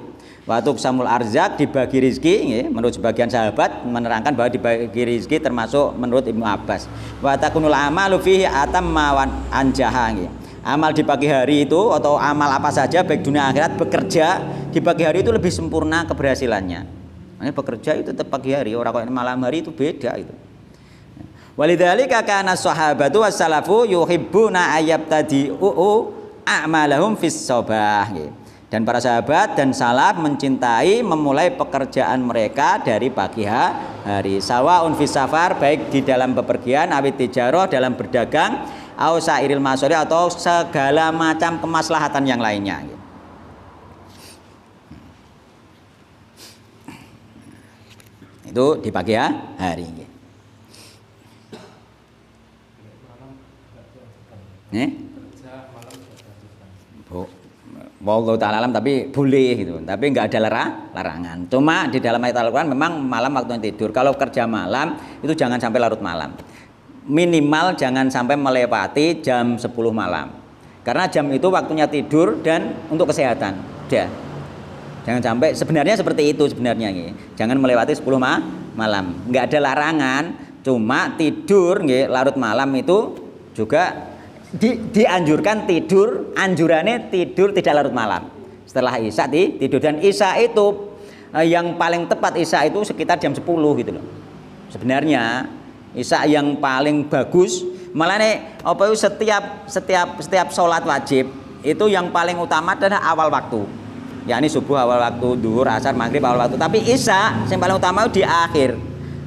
Wa tuqsamul arzak, dibagi rezeki nggih. Menurut sebagian sahabat menerangkan bahwa dibagi rezeki termasuk menurut Ibnu Abbas. Wa takunul amalu fihi atamma wan anjaha nggih. Amal di pagi hari itu atau amal apa saja baik dunia akhirat, bekerja di pagi hari itu lebih sempurna keberhasilannya. Makanya bekerja itu tetap pagi hari, orang kok malam hari itu beda itu. Walidzalika kana sahabatu wassalafu yuhibbuna ayyabtadi'u a'malahum fis sabah. Dan para sahabat dan salaf mencintai memulai pekerjaan mereka dari pagi hari. Sawaun fis safar, baik di dalam bepergian, awit tijarah, dalam berdagang, au sairil masori, atau segala macam kemaslahatan yang lainnya. Itu di pagi hari. Wallahu ta'ala alam, tapi boleh gitu, tapi nggak ada larangan. Cuma di dalam ayat Al-Quran memang malam waktunya tidur. Kalau kerja malam itu jangan sampai larut malam, minimal jangan sampai melewati jam 10 malam, karena jam itu waktunya tidur dan untuk kesehatan. Udah, jangan sampai, sebenarnya seperti itu sebenarnya, jangan melewati 10 malam. Nggak ada larangan, cuma tidur larut malam itu juga dianjurkan tidur, anjurannya tidur tidak larut malam. Setelah Isya tidur, dan Isya itu yang paling tepat Isya itu sekitar jam 10 gitu loh. Sebenarnya Isya yang paling bagus, malah nih apa itu setiap sholat wajib itu yang paling utama adalah awal waktu. Yakni subuh awal waktu, duhur, asar, maghrib awal waktu. Tapi Isya yang paling utama itu di akhir.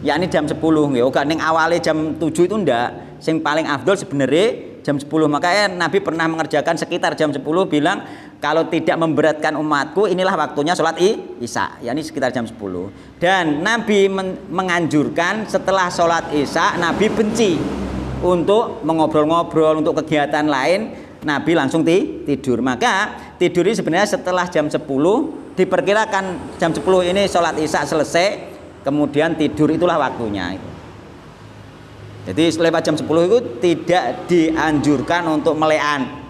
Yakni jam 10 nggih. Oke, ning awalnya jam 7 itu ndak. Yang paling afdol sebenarnya jam 10. Makanya Nabi pernah mengerjakan sekitar jam 10, bilang kalau tidak memberatkan umatku inilah waktunya sholat Isya, yakni sekitar jam 10. Dan Nabi menganjurkan setelah sholat Isya, Nabi benci untuk mengobrol-ngobrol, untuk kegiatan lain, Nabi langsung tidur. Maka tidur ini sebenarnya setelah jam 10, diperkirakan jam 10 ini sholat Isya selesai, kemudian tidur itulah waktunya. Jadi lewat jam 10 itu tidak dianjurkan untuk melean,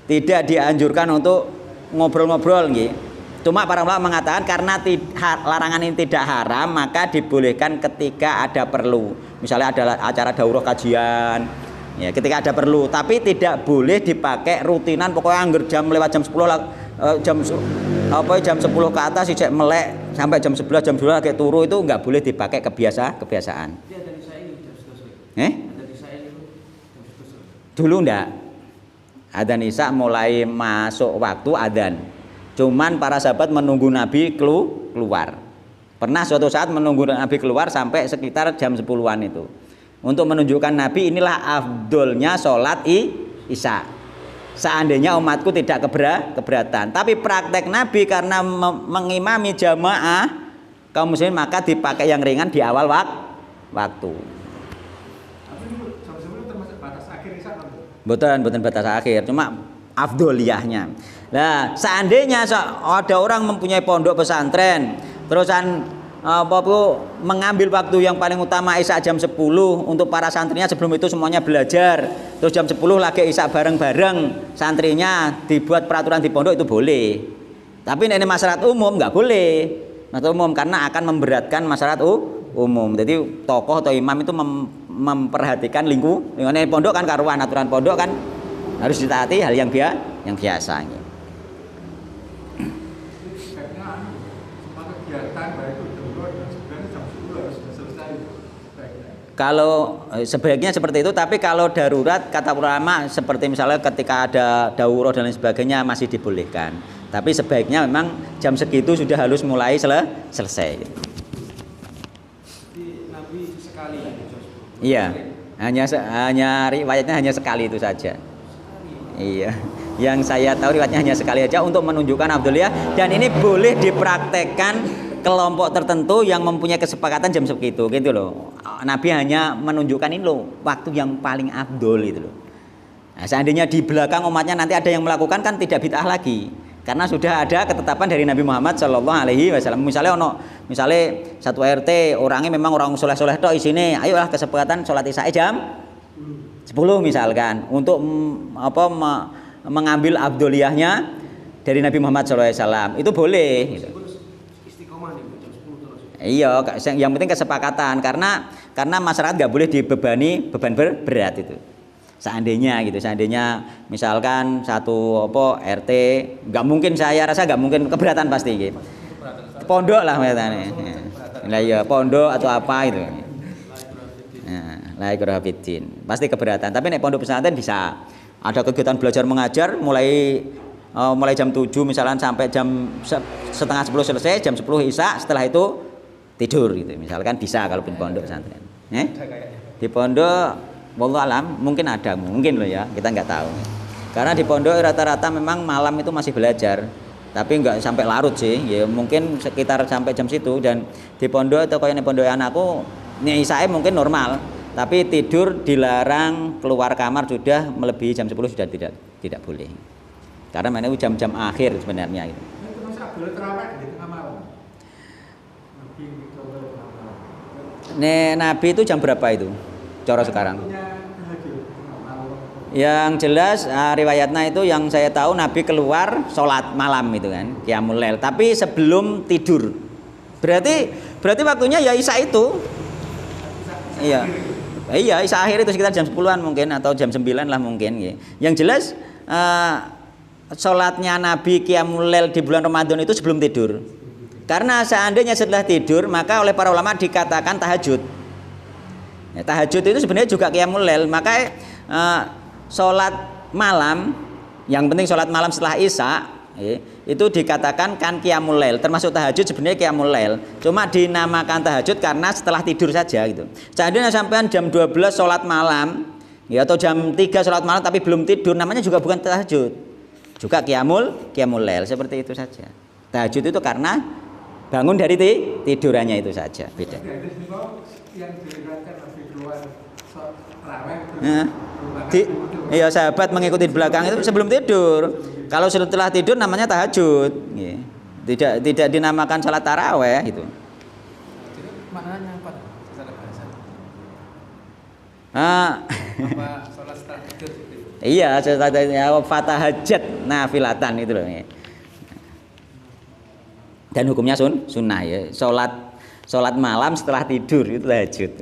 tidak dianjurkan untuk ngobrol-ngobrol. Cuma para ulama mengatakan karena larangan ini tidak haram, maka dibolehkan ketika ada perlu. Misalnya ada acara daurah kajian, ya, ketika ada perlu. Tapi tidak boleh dipakai rutinan. Pokoknya angger jam lewat jam 10 jam 10 ke atas ijek melek sampai jam 11 jam 12 kayak turu, itu nggak boleh dipakai kebiasaan. Dulu ndak. Adzan Isya mulai masuk waktu adzan. Cuman para sahabat menunggu Nabi keluar. Pernah suatu saat menunggu Nabi keluar sampai sekitar jam 10-an itu. Untuk menunjukkan Nabi inilah afdolnya sholat Isya. Seandainya umatku tidak keberatan. Tapi praktek Nabi karena mengimami jamaah kaum muslimin, maka dipakai yang ringan di awal waktu. Bukan batas akhir, cuma afdoliyahnya. Nah, seandainya ada orang mempunyai pondok pesantren, terusan mengambil waktu yang paling utama Isya jam 10 untuk para santrinya, sebelum itu semuanya belajar, terus jam 10 lagi Isya bareng-bareng santrinya, dibuat peraturan di pondok, itu boleh. Tapi ini masyarakat umum nggak boleh, masyarakat umum, karena akan memberatkan masyarakat umum. Jadi tokoh atau imam itu memperhatikan lingkungan pondok kan, karuan aturan pondok kan harus ditaati, hal yang biasa. Kalau sebaiknya seperti itu, tapi kalau darurat kata ulama seperti misalnya ketika ada daurah dan lain sebagainya masih dibolehkan. Tapi sebaiknya memang jam segitu sudah harus mulai selesai. Nabi sekali. Iya, hanya riwayatnya hanya sekali itu saja. Iya, yang saya tahu riwayatnya hanya sekali aja untuk menunjukkan afdoliyah, dan ini boleh dipraktekkan kelompok tertentu yang mempunyai kesepakatan jam segitu gitu loh. Nabi hanya menunjukkan ini loh waktu yang paling afdol itu loh. Nah, seandainya di belakang umatnya nanti ada yang melakukan, kan tidak bid'ah lagi. Karena sudah ada ketetapan dari Nabi Muhammad SAW. Misalnya satu RT orangnya memang orang soleh-soleh tok isine, ayolah kesepakatan sholat Isya jam 10 misalkan, untuk mengambil afdoliyahnya dari Nabi Muhammad SAW, itu boleh gitu. Iya, yang penting kesepakatan, karena masyarakat nggak boleh dibebani beban berat itu. Seandainya misalkan satu RT, nggak mungkin, saya rasa nggak mungkin, keberatan pasti gitu. Pondok lah katanya. Nah, iya pondok atau apa itu. La ikraha fiddin. Pasti keberatan. Tapi nek pondok pesantren bisa. Ada kegiatan belajar mengajar mulai mulai jam 7 misalkan sampai jam setengah 10 selesai, jam 10 Isya, setelah itu tidur gitu. Misalkan bisa kalau di pondok pesantren. Di pondok wallahu alam mungkin ada, mungkin loh ya, kita nggak tahu. Karena di pondok rata-rata memang malam itu masih belajar, tapi nggak sampai larut sih, ya mungkin sekitar sampai jam situ. Dan di pondok atau kayak pondok anakku, nih Isya mungkin normal, tapi tidur dilarang, keluar kamar sudah melebihi jam 10 sudah tidak boleh. Karena mana itu jam-jam akhir sebenarnya itu. Itu masih boleh terawih di tengah malam. Nabi itu boleh tengah malam. Nabi itu jam berapa itu? Cara sekarang? Punya tahajud tengah malam. Yang jelas riwayatnya itu yang saya tahu Nabi keluar sholat malam itu kan, qiyamul lail, tapi sebelum tidur. Berarti waktunya ya Isya itu. Iya. Iya, Isya akhir itu sekitar jam 10-an mungkin atau jam 9 lah mungkin ya. Yang jelas sholatnya Nabi qiyamul lail di bulan Ramadan itu sebelum tidur. Karena seandainya setelah tidur maka oleh para ulama dikatakan tahajud. Ya, tahajud itu sebenarnya juga qiyamul lail. Maka sholat malam, yang penting sholat malam setelah Isya ya, itu dikatakan kan qiyamul lail. Termasuk tahajud sebenarnya qiyamul lail. Cuma dinamakan tahajud karena setelah tidur saja gitu. Seandainya sampean jam 12 sholat malam ya, atau jam 3 sholat malam tapi belum tidur, namanya juga bukan tahajud, juga qiyamul lail, seperti itu saja. Tahajud itu karena bangun dari tidurannya itu saja, beda. Yang diriwayatkan Nabi keluar terawih itu. Iya, sahabat mengikuti di belakang itu sebelum tidur. Kalau setelah tidur namanya tahajud. Tidak dinamakan salat taraweh itu. Jadi maknanya apa? Secara bahasa. Apa sholat setelah tidur gitu? Iya, fatahajat nafilatan itu loh. Dan hukumnya sunnah ya. Sholat malam setelah tidur itu tahajud.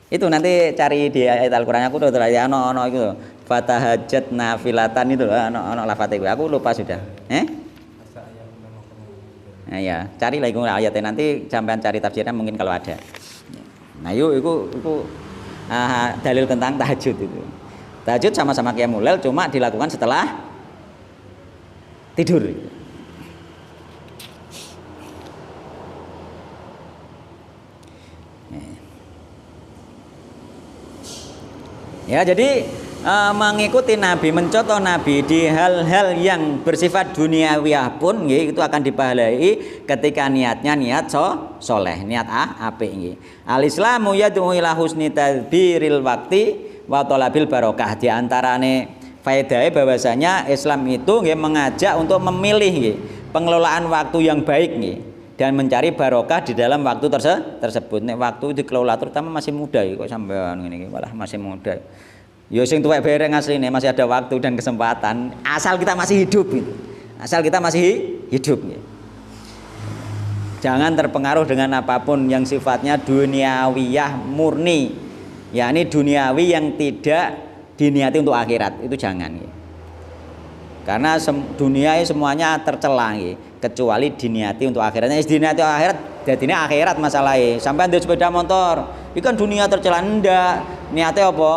Itu nanti cari di ayat Al-Qur'an, aku udah teraya ono itu loh. Fatahajat nafilatan itu loh, ono lafate gue. Aku lupa sudah. Nah ya, cari lagi ayatnya, nanti sampean cari tafsirnya mungkin kalau ada. Nah, itu dalil tentang tahajud itu. Tahajud sama-sama qiyamul lail, cuma dilakukan setelah tidur. Ya, jadi mengikuti Nabi, mencontoh Nabi di hal-hal yang bersifat duniawiyah pun nggih, itu akan dipahalai ketika niatnya niat soleh, niat apik nggih. Al-Islamu yad'u ila husni tadbiril waqti wa talabil barokah. Di antarane faedahe bahwasanya Islam itu nggih mengajak untuk memilih nggih pengelolaan waktu yang baik nggih dan mencari barokah di dalam waktu tersebut. Nek waktu dikelola terutama masih muda kok sampean ngene iki, malah masih muda. Ya sing tuwek bereng asline masih ada waktu dan kesempatan asal kita masih hidup gitu. Asal kita masih hidup gitu. Jangan terpengaruh dengan apapun yang sifatnya duniawiyah murni. Yakni duniawi yang tidak diniati untuk akhirat, itu jangan gitu. Karena dunia semuanya tercela gitu, kecuali diniati untuk akhiratnya. Diniati untuk akhirat, jadinya akhirat masalahnya. Sampai ada sepeda motor, itu kan dunia tercela, ndak. Niatnya apa?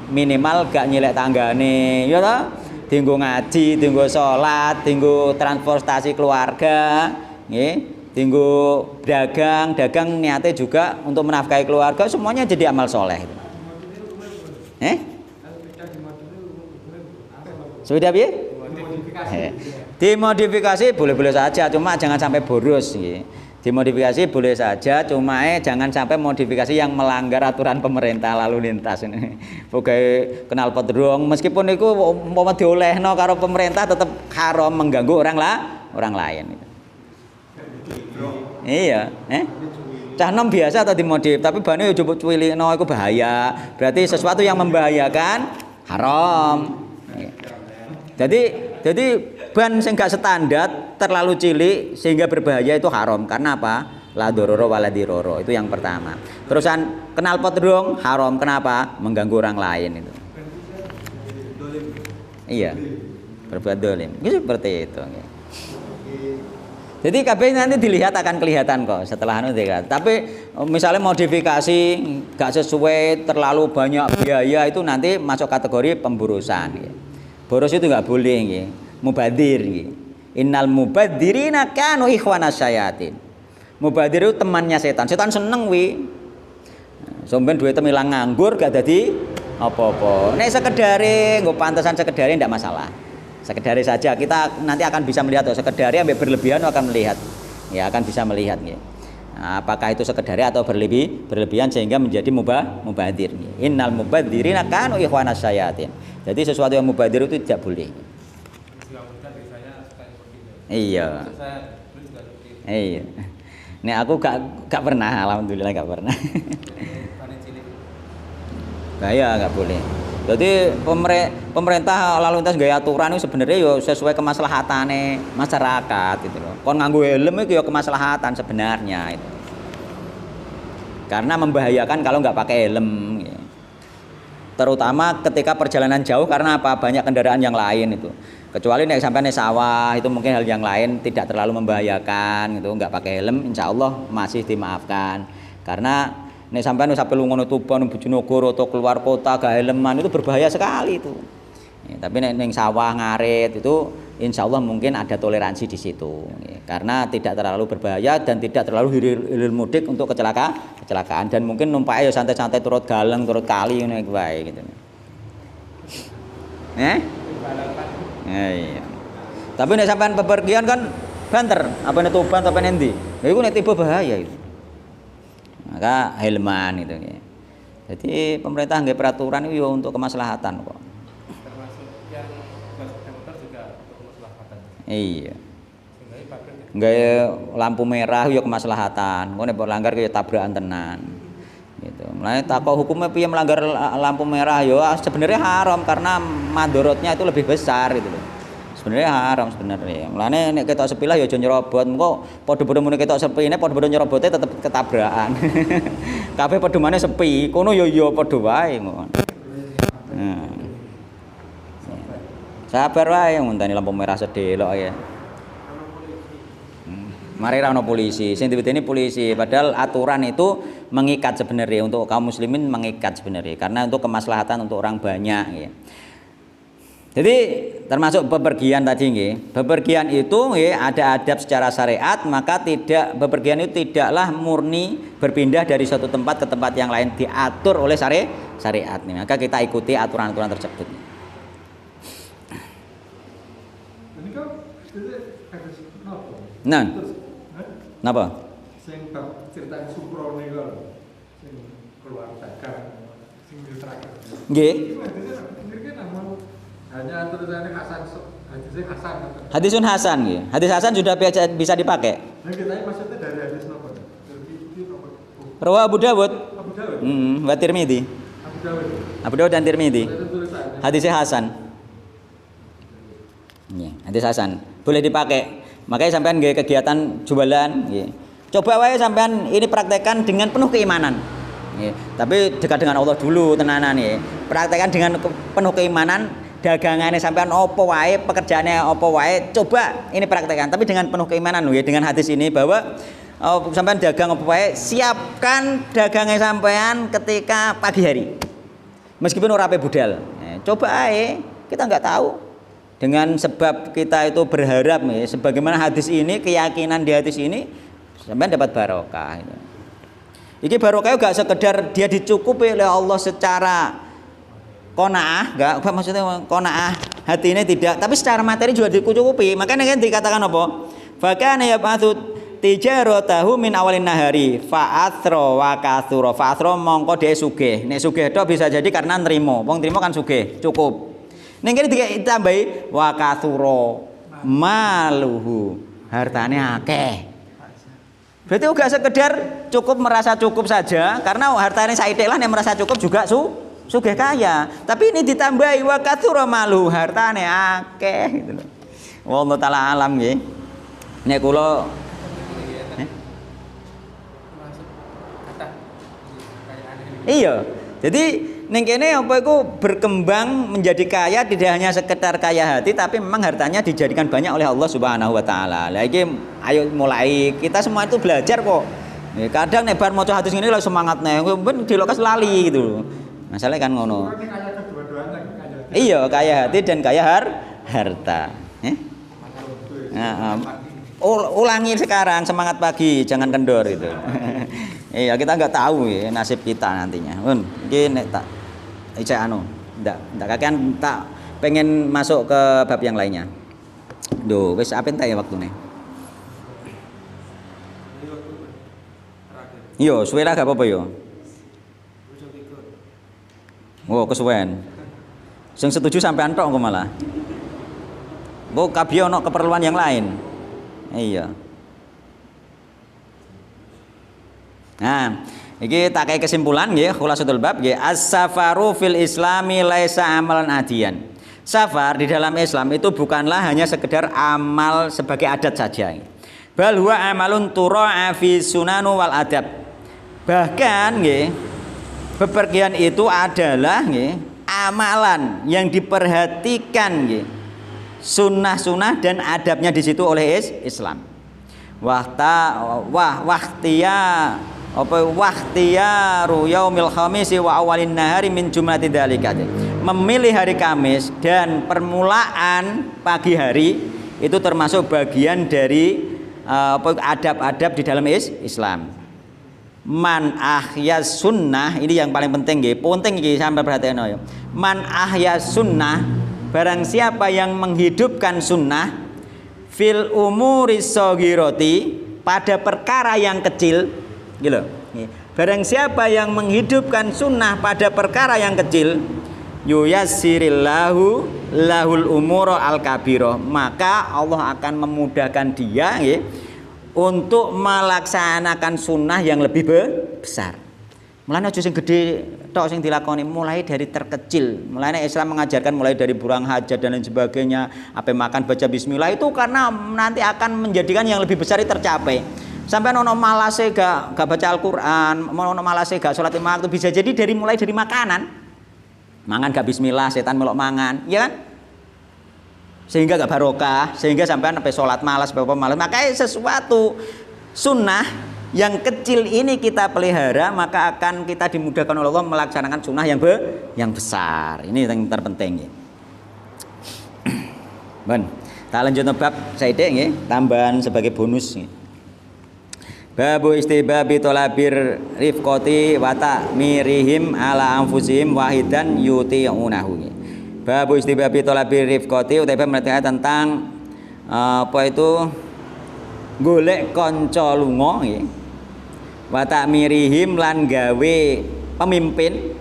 Minimal gak nyilek tanggane, ya toh? Tinggo ngaji, tinggo sholat, tinggo transportasi keluarga, nggih. Tinggo dagang niatnya juga untuk menafkahi keluarga, semuanya jadi amal soleh. Sudah piye? Dimodifikasi boleh-boleh saja, cuma jangan sampai boros gitu. Dimodifikasi boleh saja, cuma jangan sampai modifikasi yang melanggar aturan pemerintah lalu lintas ini. Pokoknya kenal potdrong, meskipun itu mau diolehno karo pemerintah tetap haram, mengganggu orang lain. Iya, cah nom biasa atau dimodif, tapi bane yo coba cuwilikno iku bahaya. Berarti sesuatu yang membahayakan haram. Jadi ban sing gak standar terlalu cilik sehingga berbahaya itu haram. Karena apa? La dororo wala diroro. Itu yang pertama. Terusan kenal potdrong haram. Kenapa? Mengganggu orang lain itu. Iya. Berbuat dolim. Itu seperti itu. Jadi kabeh nanti dilihat akan kelihatan kok setelah itu dilihat. Tapi misalnya modifikasi gak sesuai terlalu banyak biaya itu nanti masuk kategori pemburusan. Boros itu nggak boleh nggih. Mubadir nggih. Innal mubadzirina kanu ikhwanas syayatin. Mubadir itu temannya setan. Setan seneng wi. Sampeyan duwe temilang nganggur gak dadi apa-apa. Nek sekedare nggo pantesan sekedare ndak masalah. Sekedare saja kita nanti akan bisa melihat sekedare ambek berlebihan akan melihat. Ya akan bisa melihat nggih. Nah, apakah itu sekedare atau berlebihan sehingga menjadi mubadir. Innal mubadzirina kanu ikhwanas syayatin. Jadi sesuatu yang mubadir itu tidak boleh. Iya. Iya. Nek aku gak pernah, alhamdulillah gak pernah. Bahaya gak boleh. Jadi pemerintah lalu lintas gaya aturan itu sebenarnya yo sesuai kemaslahatane masyarakat gitu loh. Kon nganggo helm itu yo kemaslahatan sebenarnya itu. Karena membahayakan kalau nggak pakai helm. Terutama ketika perjalanan jauh karena apa? Banyak kendaraan yang lain itu. Kecuali nek sampai nek sawah itu mungkin hal yang lain tidak terlalu membahayakan gitu. Nggak pakai helm insya Allah masih dimaafkan. Karena nek sampai lunga Tuban, Bojonegoro atau keluar kota gak helman itu berbahaya sekali itu. Ya, tapi nek sawah ngarit itu insya Allah mungkin ada toleransi di situ. Ya, karena tidak terlalu berbahaya dan tidak terlalu hilir mudik untuk kecelakaan dan mungkin numpaknya ya santai-santai turut galeng, turut kali ngene iki wae gitu. Iya. Tapi nek sampean bepergian kan banter, apa nek Tuban apa endi? Lha iku nek tiba bahaya itu. Maka helman itu ya. Jadi pemerintah nggak peraturan itu ya untuk kemaslahatan kok. Termasuk yang motor juga untuk kemaslahatan. Iya. Nggak lampu merah ya kemaslahatan. Kok nek langgar ya tabrakan tenan. Gitu. Mulane takok hukumnya piye melanggar lampu merah ya sebenarnya haram karena madorotnya itu lebih besar gitu loh. Sebenarnya haram sebenarnya. Mulane nek ketok sepi lah ya aja nyerobot. Engko padha-padha muni ketok sepine padha-padha nyerobote tetep ketabrakan. Kabeh pedumane sepi, kono ya padha wae ngono. Sabar wae ngonteni lampu merah sedelok ya. Mari ra ono polisi, sing diwedeni polisi. Padahal aturan itu mengikat sebenarnya untuk kaum muslimin mengikat sebenarnya karena untuk kemaslahatan untuk orang banyak ya. Jadi termasuk bepergian tadi nggih. Bepergian itu nggih ada adab secara syariat, maka bepergian itu tidaklah murni berpindah dari suatu tempat ke tempat yang lain diatur oleh syariat. Maka kita ikuti aturan-aturan tersebut. Ini kan ada nopo. Nah. Napa? Sing cerita Supro niku sing keluar dagang sing terakhir. Nggih. Hanya tulisannya Hasan, hadisnya Hasan. Hadisun Hasan ya. Hadis Hasan sudah bisa dipakai. Nah, kita maksudnya dari hadis nopo? Rawa Abu Dawud. Abu Dawud. Wa Tirmidzi. Abu Dawud. Abu Dawud dan Tirmidzi. Hadisnya Hasan. Ya, hadis Hasan. Boleh dipakai. Makanya sampean nggih kegiatan jualan, nggih. Coba wae sampean ini praktekkan dengan penuh keimanan. Nggih. Tapi dekat dengan Allah dulu tenanan nggih. Praktekkan dengan penuh keimanan. Dagangannya sampean opo wae, pekerjaannya opo wae, coba ini praktekkan tapi dengan penuh keimanan loh ya dengan hadis ini bahwa sampean dagang opo wae, siapkan dagangnya sampean ketika pagi hari. Meskipun ora ape budal. Coba ae, kita nggak tahu. Dengan sebab kita itu berharap ya, sebagaimana hadis ini, keyakinan di hadis ini sampean dapat barokah gitu. Iki barokah gak sekedar dia dicukupi oleh Allah secara qanaah, enggak maksudnya qanaah hati ini tidak, tapi secara materi juga dicukupi. Makanya kan dikatakan apa? Fa kana yab'atsu tijaratahu min awalin nahari fa athra wa katsura. Fa athra mongko dhek sugih. Nek sugih tok bisa jadi karena nrimo. Wong nrimo kan sugih, cukup. Ning kene ditambahi wa katsura maluhu. Hartane akeh. Berarti enggak sekedar cukup merasa cukup saja karena hartane saithik lah nek merasa cukup juga sugih kaya, tapi ini ditambahi wa katsura malu hartane akeh gitu lho. Wallahu taala alam nggih. Nek kula iya. Jadi ning kene apa iku berkembang menjadi kaya tidak hanya sekedar kaya hati tapi memang hartanya dijadikan banyak oleh Allah Subhanahu wa taala. Lah iki ayo mulai kita semua itu belajar kok. Kadang nek bar maca hadis ngene lho semangat nek ben dilokas lali gitu lho. Masalahnya kan ngono. Iya, kaya hati dan kaya harta. Nah, ulangi sekarang semangat pagi, jangan kendor itu. Iya, kita nggak tahu ya nasib kita nantinya. Ini tak ijek anu, ndak kakean tak pengen masuk ke bab yang lainnya. Duh, wis apa entek ya waktune? Yo, suwe lah gak apa-apa yo. Oh, kesuwen. Sing setuju sampean tok kok malah. Mbok kabeh ono keperluan yang lain. Iya. Nah, iki tak kayak kesimpulan nggih, khulasatul bab nggih, as-safaru fil islami laisa amalan adiyan. Safar di dalam Islam itu bukanlah hanya sekedar amal sebagai adat saja. Bal huwa amalun tura'a fi sunanu wal adab. Bahkan nggih, bepergian itu adalah nggih, amalan yang diperhatikan nggih, sunnah-sunnah dan adabnya di situ oleh Islam. Wahtiyaru yaumil khamisi wa awalin nahari min jumlati dzalika. Memilih hari Kamis dan permulaan pagi hari itu termasuk bagian dari adab-adab di dalam Islam. Man ahyas sunnah, ini yang paling penting nggih, penting iki sampai perhatikan ya. Man ahyas sunnah, barang siapa yang menghidupkan sunnah fil umuri shaghirati, pada perkara yang kecil gitu. Barang siapa yang menghidupkan sunnah pada perkara yang kecil, yuyassirillahu lahul umura al kabiro, maka Allah akan memudahkan dia nggih, untuk melaksanakan sunnah yang lebih besar. Mulane aja sing gede tok sing dilakoni, mulai dari terkecil. Mulane Islam mengajarkan mulai dari buang hajat dan lain sebagainya, apa makan baca bismillah itu karena nanti akan menjadikan yang lebih besar itu tercapai. Sampai ono malase gak baca Al-Qur'an, ono malase gak salat lima waktu, bisa jadi mulai dari makanan. Mangan gak bismillah, setan melok mangan, ya kan? Sehingga gak barokah, sehingga sampai sampai sholat malas, makanya sesuatu sunnah yang kecil ini kita pelihara, maka akan kita dimudahkan oleh Allah melaksanakan sunnah yang besar. Ini yang terpenting. Ben, tak lanjut bab saidek nggih, tambahan sebagai bonus nggih. Babu istibabi tolabir rifqati wa ta'mirihim ala anfusihim wahidan yuti'unahu nggih. Babu istibabi tolabir rifqati utawa menerangkan tentang apa itu golek kanca lunga nggih. Wa ta'mirihim lan gawe pemimpin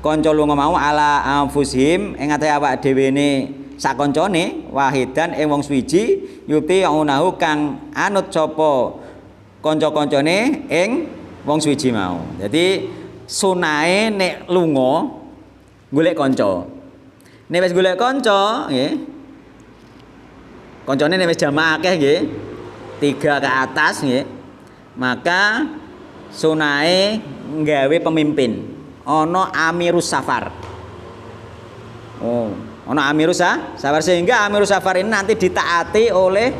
kanca lunga mau ala anfusihim ing atase awak dhewene sak kancane wahidan ing wong suwiji yuti'unahu kang anut sapa kanca-kancane ing wong suwiji mau. Jadi sunahe nek lunga golek kanca. Nek wis golek kanca nggih. Kancane nek wis jamaah akeh nggih, 3 ke atas nggih. Maka sunahe nggawe pemimpin. Ana amirus safar. Oh, ana amirus safar, sehingga amirus safar ini nanti ditaati oleh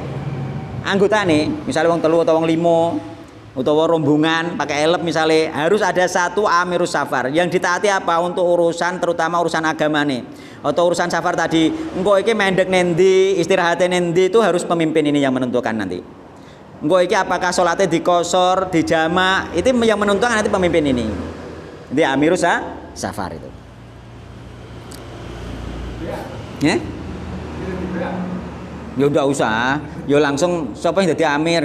anggotane. Misalnya wong 3 atau wong 5 utawa rombongan pakai elep misalnya, harus ada satu amirus safar yang ditaati apa untuk urusan, terutama urusan agama nih atau urusan safar tadi. Engko iki mendek nendi, istirahatnya nendi, itu harus pemimpin ini yang menentukan nanti. Engko iki apakah sholatnya dikosor, dijamak, itu yang menentukan nanti pemimpin ini. Jadi amirus safar itu. Ya? Ya udah usah, ya langsung siapa yang jadi amir.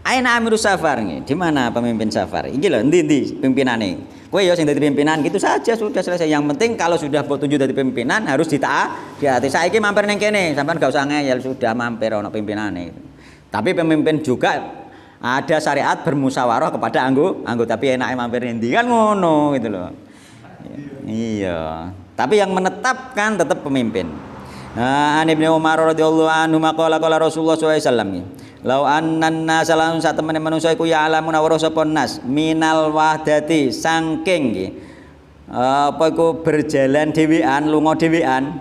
Aina amirus safar nih, di mana pemimpin safar? Iki lho, endi pimpinane. Kowe ya sing dadi pimpinan, gitu saja sudah selesai. Yang penting kalau sudah petunjuk dari pimpinan harus ditaati. Saiki mampir ning kene, sampean gak usah ngeyel, sudah mampir ana pimpinane. Tapi pemimpin juga ada syariat bermusyawarah kepada anggota, tapi enake mampir endi kan ngono gitu loh. Iya. Tapi yang menetapkan tetap pemimpin. Nah, Ibnu Umar radhiyallahu anhu maqala qala Rasulullah sallallahu alaihi wasallam. Lau annan nasalan sak temene manungsa iku ya alamun awara sapa nas minal wahdati saking nggih. Apa iku berjalan dhewean, lunga dhewean.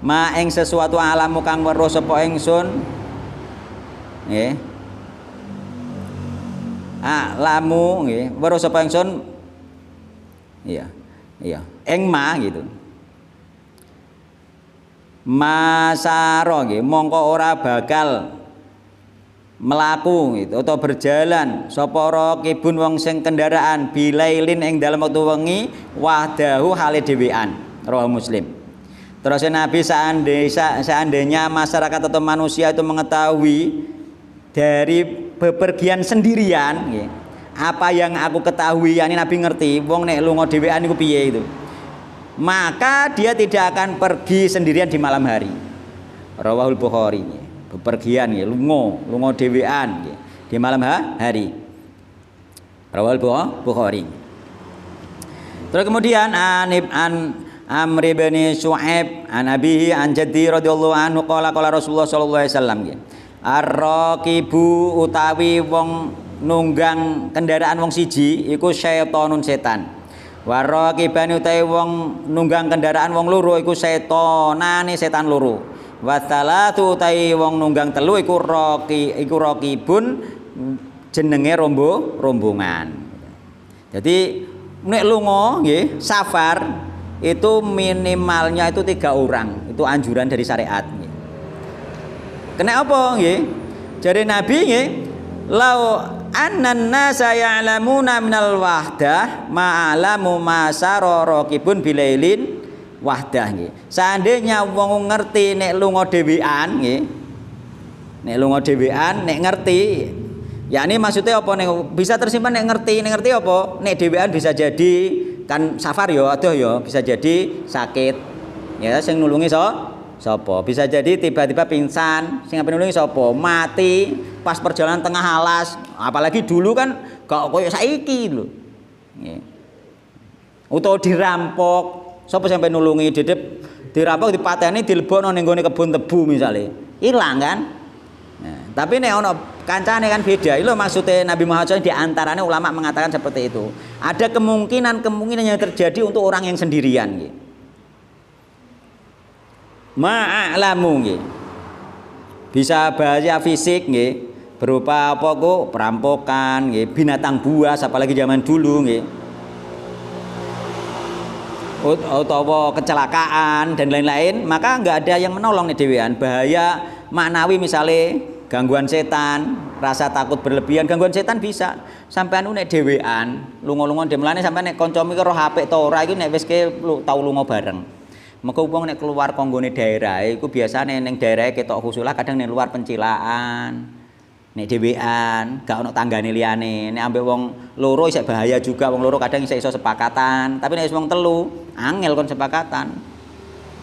Ma ing sesuatu alamu kang weruh sapa ingsun. Nggih. Alamu nggih, weruh sapa ingsun. Iya. Iya, ing ma gitu. Masaro nggih, mongko ora bakal melaku gitu atau berjalan sapa raqibun wong sing kendaraan bilailin ing dalam wektu wengi wahdahu hale dhewean. Rawahu Muslim. Terus Nabi seandainya masyarakat atau manusia itu mengetahui dari bepergian sendirian nggih. Apa yang aku ketahui, yani Nabi ngerti wong nek lunga dhewean iku piye itu. Maka dia tidak akan pergi sendirian di malam hari. Rawahul Bukhari. Bepergian ya, lunga dhewean ya, di malam hari. Rawahul Bukhari. Terus kemudian an Amr bin Syu'aib an Abihi an Jaddi radhiyallahu anhu qala Rasulullah sallallahu alaihi wasallam ya. Ar-raqibu utawi wong nunggang kendaraan wong siji iku syaitonun setan. Waraqibani utawi wong nunggang kendaraan wong loro iku setonane setan loro. Wasalatu utawi wong nunggang telu iku raqibun jenenge rombongan. Jadi nek lunga nggih safar itu minimalnya itu 3 orang. Itu anjuran dari syariat nggih. Kena apa nggih? Jare Nabi nggih, lau annan nasa ya'lamuna minal wahdah ma'alamu masara raqibun bilailin wahdah nggih. Seandainya wong ngerti nek lunga dhewean nggih. Nek lunga dhewean nek ngerti. Yakni maksudnya apa nek bisa tersimpan nek ngerti apa? Nek dhewean bisa jadi kan safar ya adoh ya, bisa jadi sakit. Ya sing nulungi sapa? Bisa jadi tiba-tiba pingsan, sing nulungi sapa? Mati pas perjalanan tengah alas. Apalagi dulu kan gak koyo saiki lho. Nggih. Utawa dirampok. Sapa sampai nulungi dedep dirampok dipateni dilebokno ning gone kebun tebu misale. Ilang kan? Nah, tapi nek ana kancane kan beda. Itu maksudnya Nabi Muhammad SAW di antaranya ulama mengatakan seperti itu. Ada kemungkinan yang terjadi untuk orang yang sendirian nggih. Ma'alamu nggih. Bisa bahaya fisik nggih, berupa apa kok perampokan nggih, binatang buas apalagi zaman dulu nggih. Utawa kecelakaan dan lain-lain, maka enggak ada yang menolong nih dhewean. Bahaya maknawi misalnya gangguan setan, rasa takut berlebihan, gangguan setan bisa sampean nek dhewean, lunga-lunga demlane sampean nek kanca iki roh apik ta ora iki nek wis tau lunga bareng. Maka wong nek keluar konggone daerah iku biasane ning daerah ketok khusulah kadang ning luar pencilaan. Nek dhewean, gak ono tanggane liyane. Nek ambek wong loro isih bahaya juga, wong loro kadang isih iso sepakatan, tapi nek wong telu angel kon sepakatan.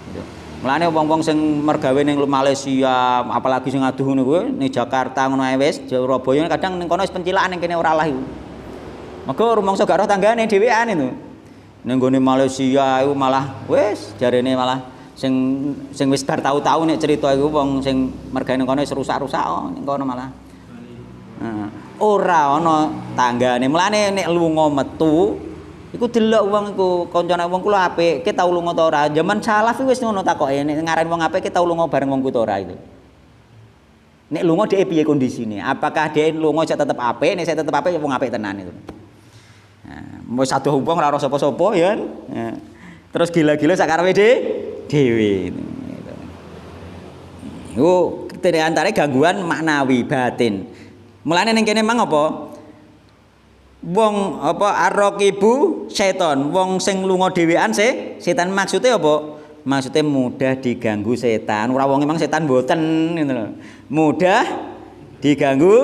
Gitu. Mulane wong-wong sing mergawe ning Malaysia, apalagi sing aduh ngono kuwi ning Jakarta ngono ae wis, Surabaya kadang ning kono wis pencilaan ning kene ora lah iku. Maka rumangsa gak roh tanggane dhewean itu. Ning gone Malaysia iku malah wis jarene malah sing wis bar tau-tau nek cerita iku wong sing mergawe ning kono wis rusak-rusak ning kono malah. Ora ana tanggane. Mulane nek lunga metu iku delok wong iku kancane wong kula apik, ki tau lunga ta ora. Zaman salaf wis ngono takoke, nek ngaran wong apik ki tau lunga bareng wong ku ta ora itu. Nek lunga dhek piye kondisine? Apakah dhek lunga cek tetep apik, nek tetep apik wong apik tenan itu. Nah, wis adoh wong ora ora sapa-sapa ya. Nah, terus gila-gila sak karepe dhewe. Iku antare gangguan maknawi batin. Mulane ning kene mang apa? Wong apa ar-raqibu setan, wong sing lunga dhewean setan maksudnya apa? Maksudnya mudah diganggu setan. Ora wong emang setan mboten ngono lho. Mudah diganggu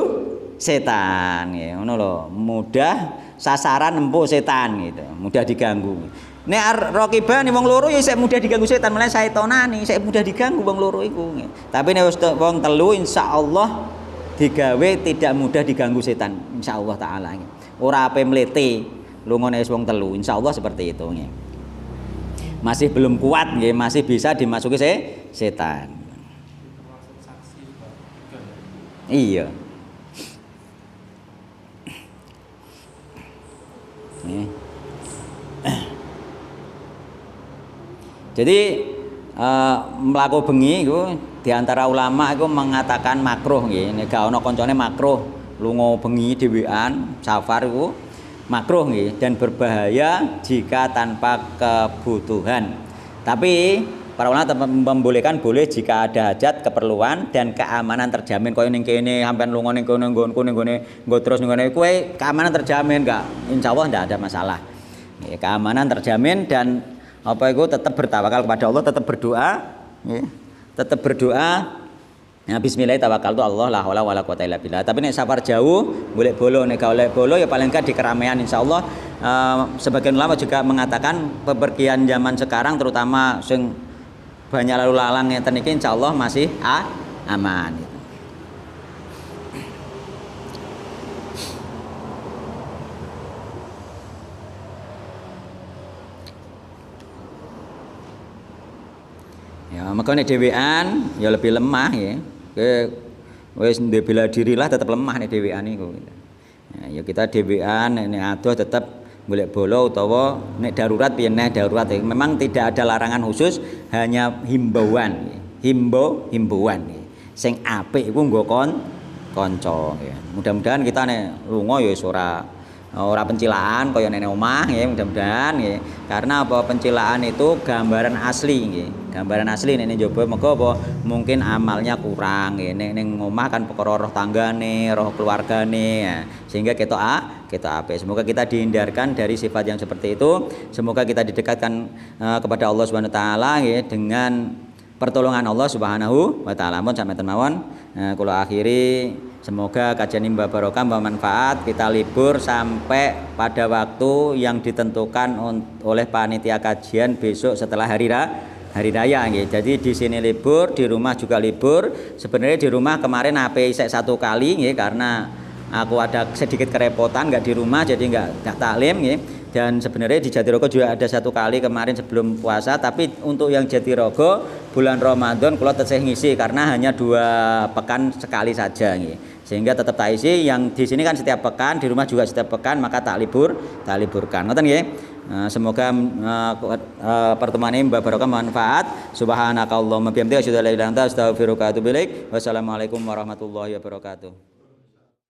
setan ya, ngono lho. Mudah sasaran empuk setan gitu. Mudah diganggu. Nek ar-raqibani wong loro ya isih mudah diganggu setan, mulane setonane isih mudah diganggu wong loro iku. Tapi nek wong telu insyaallah digawe tidak mudah diganggu setan insyaallah taala nggih. Ora ape mlete lunga nek wong telu insyaallah seperti itu nggih. Masih belum kuat nggih, masih bisa dimasuki setan. Iya. Nih. Jadi mlaku bengi iku diantara ulama itu mengatakan makruh nggih. Nek gak ana kancane makruh lunga bengi dhewean safar iku makruh nggih dan berbahaya jika tanpa kebutuhan. Tapi para ulama membolehkan boleh jika ada hajat, keperluan dan keamanan terjamin. Koyo ning kene sampean lunga ning kono nggonku ning gone nggo terus ning gone kowe keamanan terjamin enggak? Insyaallah enggak ada masalah. Nggih, keamanan terjamin dan apa itu tetap bertawakal kepada Allah, tetap berdoa nggih. Tetap berdoa. Ya bismillah tawakkaltu Allah la haula wala quwata illa billah. Tapi nek safar jauh boleh bolo, nek gak oleh bolo ya paling enggak di keramaian insyaallah. Sebagian ulama juga mengatakan bepergian zaman sekarang terutama sing banyak lalu lalang ngeten iki insyaallah masih aman gitu. Ya makanya dhewean ya lebih lemah ya. Wis ndek bela diri lah tetap lemah nek dhewean niku. Ya kita dhewean nek adoh tetap golek bolo utawa nek darurat piye nek darurat memang tidak ada larangan khusus, hanya himbauan. Himbauan. Sing apik iku nggo kanca ya. Mudah-mudahan kita nek lunga ya ora pencilaan kaya nene omah nggih, mudah-mudahan nggih. Karena apa pencilaan itu gambaran asli nggih. Gambaran asli nek njaba mergo apa mungkin amalnya kurang nggih. Ning omah kan perkara roh tanggane, roh keluargane ya. Sehingga kita apik. Semoga kita dihindarkan dari sifat yang seperti itu. Semoga kita didekatkan kepada Allah Subhanahu wa taala nggih dengan pertolongan Allah Subhanahu wa taala. Mun sampai mawon kula akhiri. Semoga kajian ini barokah, bermanfaat. Kita libur sampai pada waktu yang ditentukan oleh panitia kajian besok setelah hari raya nggih. Jadi di sini libur, di rumah juga libur. Sebenarnya di rumah kemarin HP isek 1 kali nggih karena aku ada sedikit kerepotan nggak di rumah jadi nggak taklim nggih. Dan sebenarnya di Jatirogo juga ada 1 kali kemarin sebelum puasa, tapi untuk yang Jatirogo bulan Ramadan kula tesih ngisi karena hanya 2 pekan sekali saja nggih. Sehingga tetap tak isi, yang di sini kan setiap pekan, di rumah juga setiap pekan, maka tak liburkan. Ngoten nggih. Semoga pertemuan ini barokah manfaat. Subhanakallahumma bihamdika asyhadu an la ilaha illa anta astaghfiruka wa atubu ilaik. Wassalamualaikum warahmatullahi wabarakatuh.